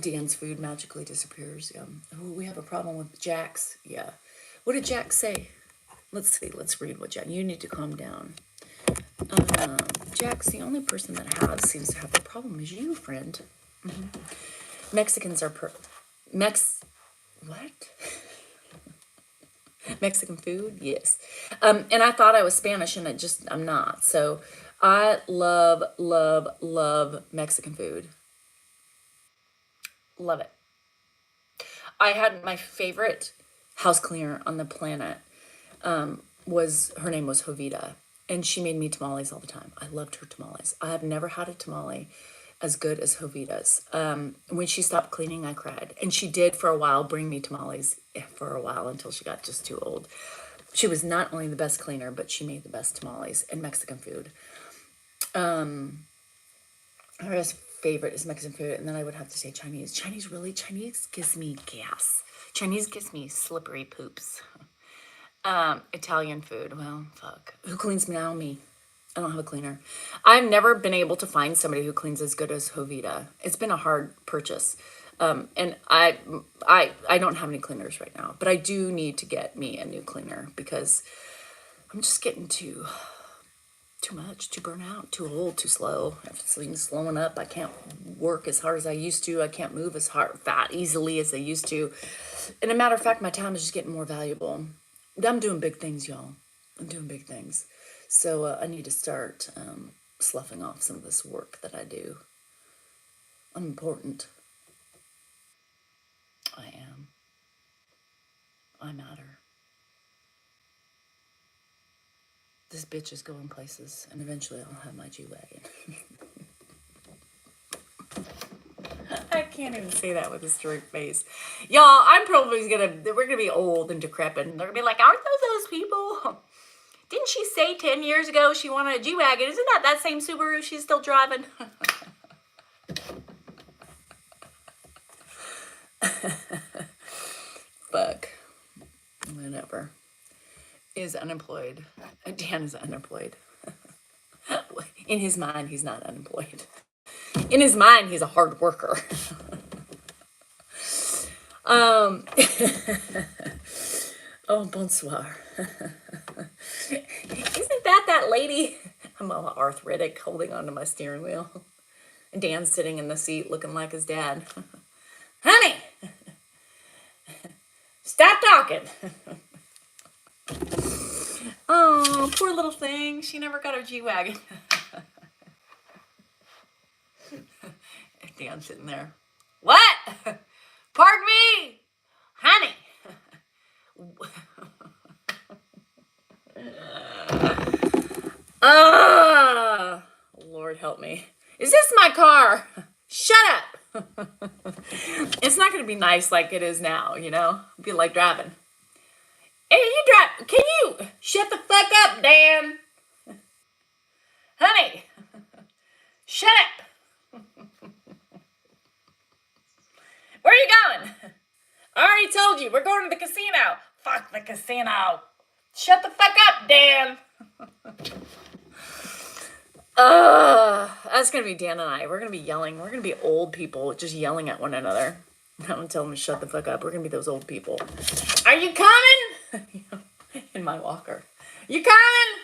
Dan's food magically disappears. Oh, we have a problem with Jack's. Yeah. What did Jack say? Let's see. Let's read what Jack. You need to calm down. Jack's the only person that seems to have the problem is you, friend. Mexicans are what? Mexican food? Yes. And I thought I was Spanish and I'm not. So I love, love, love Mexican food. Love it. I had my favorite house cleaner on the planet. Her name was Jovita, and she made me tamales all the time. I loved her tamales. I have never had a tamale as good as Jovita's. When she stopped cleaning, I cried. And she did for a while bring me tamales for a while until she got just too old. She was not only the best cleaner, but she made the best tamales and Mexican food. Her best favorite is Mexican food, and then I would have to say Chinese. Chinese gives me gas. Chinese gives me slippery poops. Italian food, well, fuck. Who cleans now? Me. I don't have a cleaner. I've never been able to find somebody who cleans as good as Jovita. It's been a hard purchase. And I don't have any cleaners right now, but I do need to get me a new cleaner because I'm just getting too much, too burnt out, too old, too slow. Everything's slowing up. I can't work as hard as I used to. I can't move as easily as I used to. And a matter of fact, my time is just getting more valuable. I'm doing big things, y'all. I'm doing big things. So I need to start sloughing off some of this work that I do. I'm important. I am. I matter. This bitch is going places, and eventually I'll have my G-Wagon. I can't even say that with a straight face. Y'all, we're gonna be old and decrepit, and they're gonna be like, aren't those people? Didn't she say 10 years ago she wanted a G-Wagon? Isn't that same Subaru she's still driving? Fuck. Whatever. Is unemployed. Dan is unemployed. In his mind, he's not unemployed. In his mind, he's a hard worker. Oh, bonsoir. Isn't that lady? I'm all arthritic holding onto my steering wheel. And Dan's sitting in the seat looking like his dad. Honey, Stop talking. Oh, poor little thing. She never got her G-Wagon. Dan's sitting there. What? Pardon me, honey. Lord help me. Is this my car? Shut up. It's not going to be nice like it is now, you know? Be like driving. Hey, you drive. Can you shut the fuck up, Dan? Honey, shut up. Where are you going? I already told you, we're going to the casino. Fuck the casino. Shut the fuck up, Dan. That's going to be Dan and I. We're going to be yelling. We're going to be old people just yelling at one another. I'm going to tell them to shut the fuck up. We're going to be those old people. Are you coming? In my walker. You coming?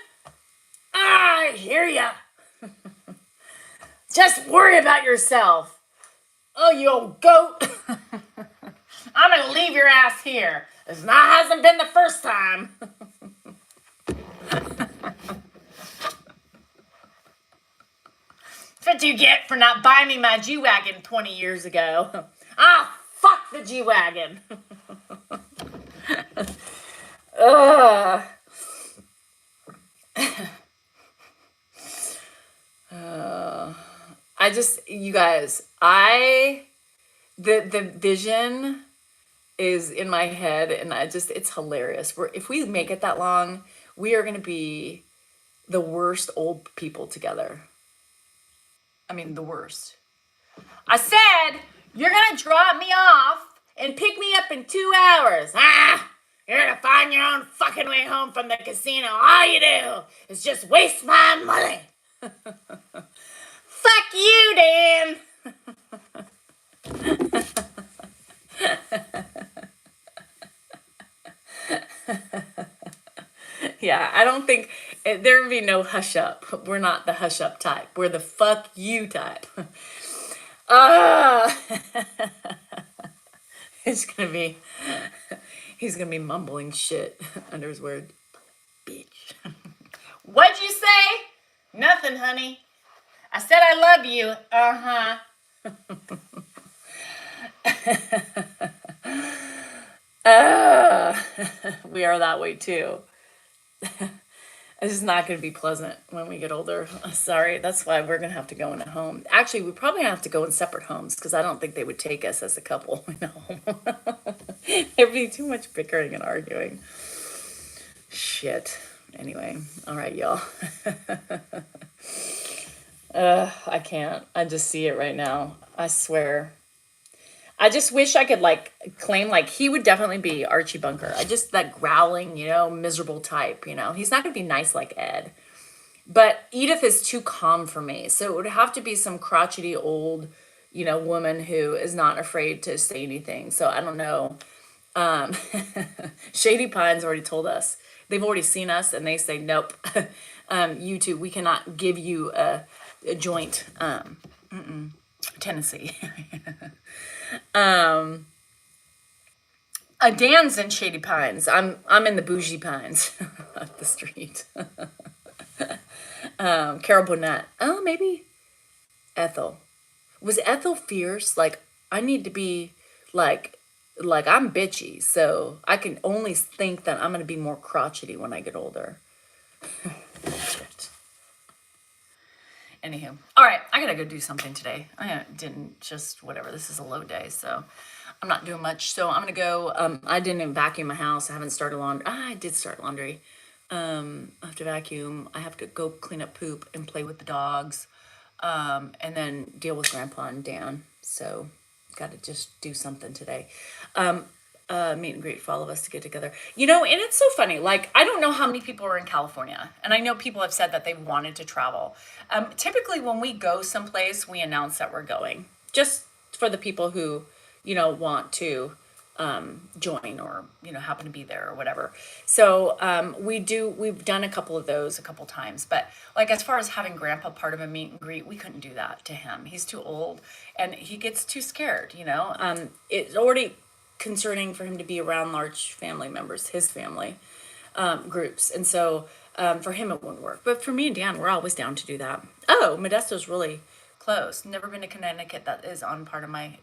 I hear ya. Just worry about yourself. Oh, you old goat. I'm going to leave your ass here. This hasn't been the first time. That's what you get for not buying me my G-Wagon 20 years ago. Ah, fuck the G-Wagon. You guys, the vision is in my head, and it's hilarious. If we make it that long, we are going to be the worst old people together. I mean, the worst. I said, you're going to drop me off and pick me up in 2 hours. You're going to find your own fucking way home from the casino. All you do is just waste my money. Fuck you, Dan. Yeah, I don't think there would be no hush up. We're not the hush up type. We're the fuck you type. He's gonna be mumbling shit under his word. Bitch. What'd you say? Nothing, honey. I said I love you. We are that way too. This is not going to be pleasant when we get older. Sorry, that's why we're going to have to go in a home. Actually, we probably have to go in separate homes because I don't think they would take us as a couple. There'd be too much bickering and arguing. Shit. Anyway, all right, y'all. I can't. I just see it right now. I swear. I just wish I could claim he would definitely be Archie Bunker. That growling, miserable type, He's not going to be nice like Ed. But Edith is too calm for me. So it would have to be some crotchety old, woman who is not afraid to say anything. So I don't know. Shady Pines already told us. They've already seen us and they say, nope. You two, we cannot give you a joint. Tennessee. Dan's in Shady Pines. I'm in the bougie pines up the street. Carol Burnett. Oh, maybe Ethel. Was Ethel fierce? I need to be I'm bitchy, so I can only think that I'm gonna be more crotchety when I get older. Shit. Anywho, all right, I gotta go do something today. I didn't just whatever. This is a low day, so I'm not doing much. So I'm gonna go. I didn't even vacuum my house. I haven't started laundry. I did start laundry. I have to vacuum. I have to go clean up poop and play with the dogs, and then deal with Grandpa and Dan. So got to just do something today. Meet and greet for all of us to get together. And it's so funny. I don't know how many people are in California, and I know people have said that they wanted to travel. Typically when we go someplace, we announce that we're going, just for the people who, want to join or, happen to be there or whatever. So we've done a couple of those a couple times, but as far as having Grandpa part of a meet and greet, we couldn't do that to him. He's too old and he gets too scared, It's already concerning for him to be around large family members, his family groups. And so for him, it wouldn't work. But for me and Dan, we're always down to do that. Oh, Modesto's really close. Never been to Connecticut. That is on part of my,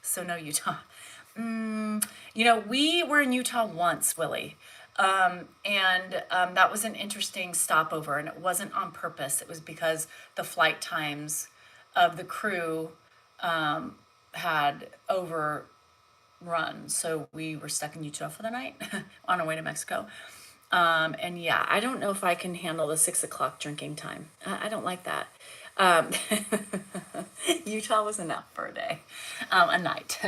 so no Utah. We were in Utah once, Willie. That was an interesting stopover, and it wasn't on purpose. It was because the flight times of the crew had overrun. So we were stuck in Utah for the night on our way to Mexico. I don't know if I can handle the 6 o'clock drinking time. I don't like that. Utah was enough for a day, a night.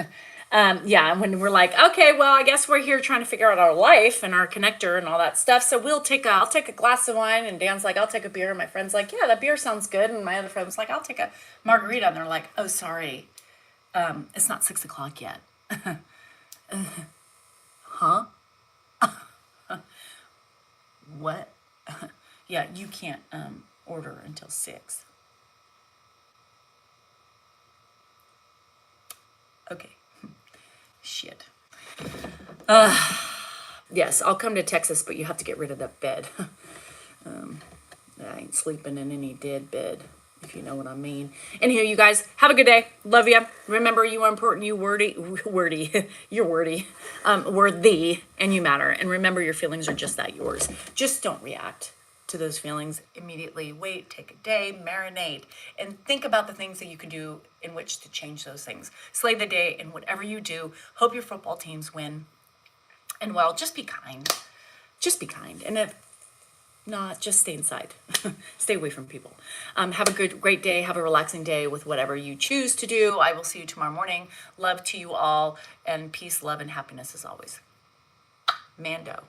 And when we're like, okay, well, I guess we're here trying to figure out our life and our connector and all that stuff. So I'll take a glass of wine, and Dan's like, I'll take a beer. And my friend's like, yeah, that beer sounds good. And my other friend was like, I'll take a margarita. And they're like, oh, sorry. It's not 6 o'clock yet. Huh? What? Yeah, you can't order until 6. Okay. Shit. Yes, I'll come to Texas, but you have to get rid of that bed. I ain't sleeping in any dead bed, if you know what I mean. Anywho, you guys, have a good day. Love you. Remember, you are important. You wordy. You're wordy. Worthy, and you matter. And remember, your feelings are just that, yours. Just don't react to those feelings immediately. Wait, take a day, marinate, and think about the things that you can do in which to change those things. Slay the day in whatever you do. Hope your football teams win. And well, just be kind. Just be kind. And if not, just stay inside. Stay away from people. Have a great day. Have a relaxing day with whatever you choose to do. I will see you tomorrow morning. Love to you all, and peace, love, and happiness as always. Mando.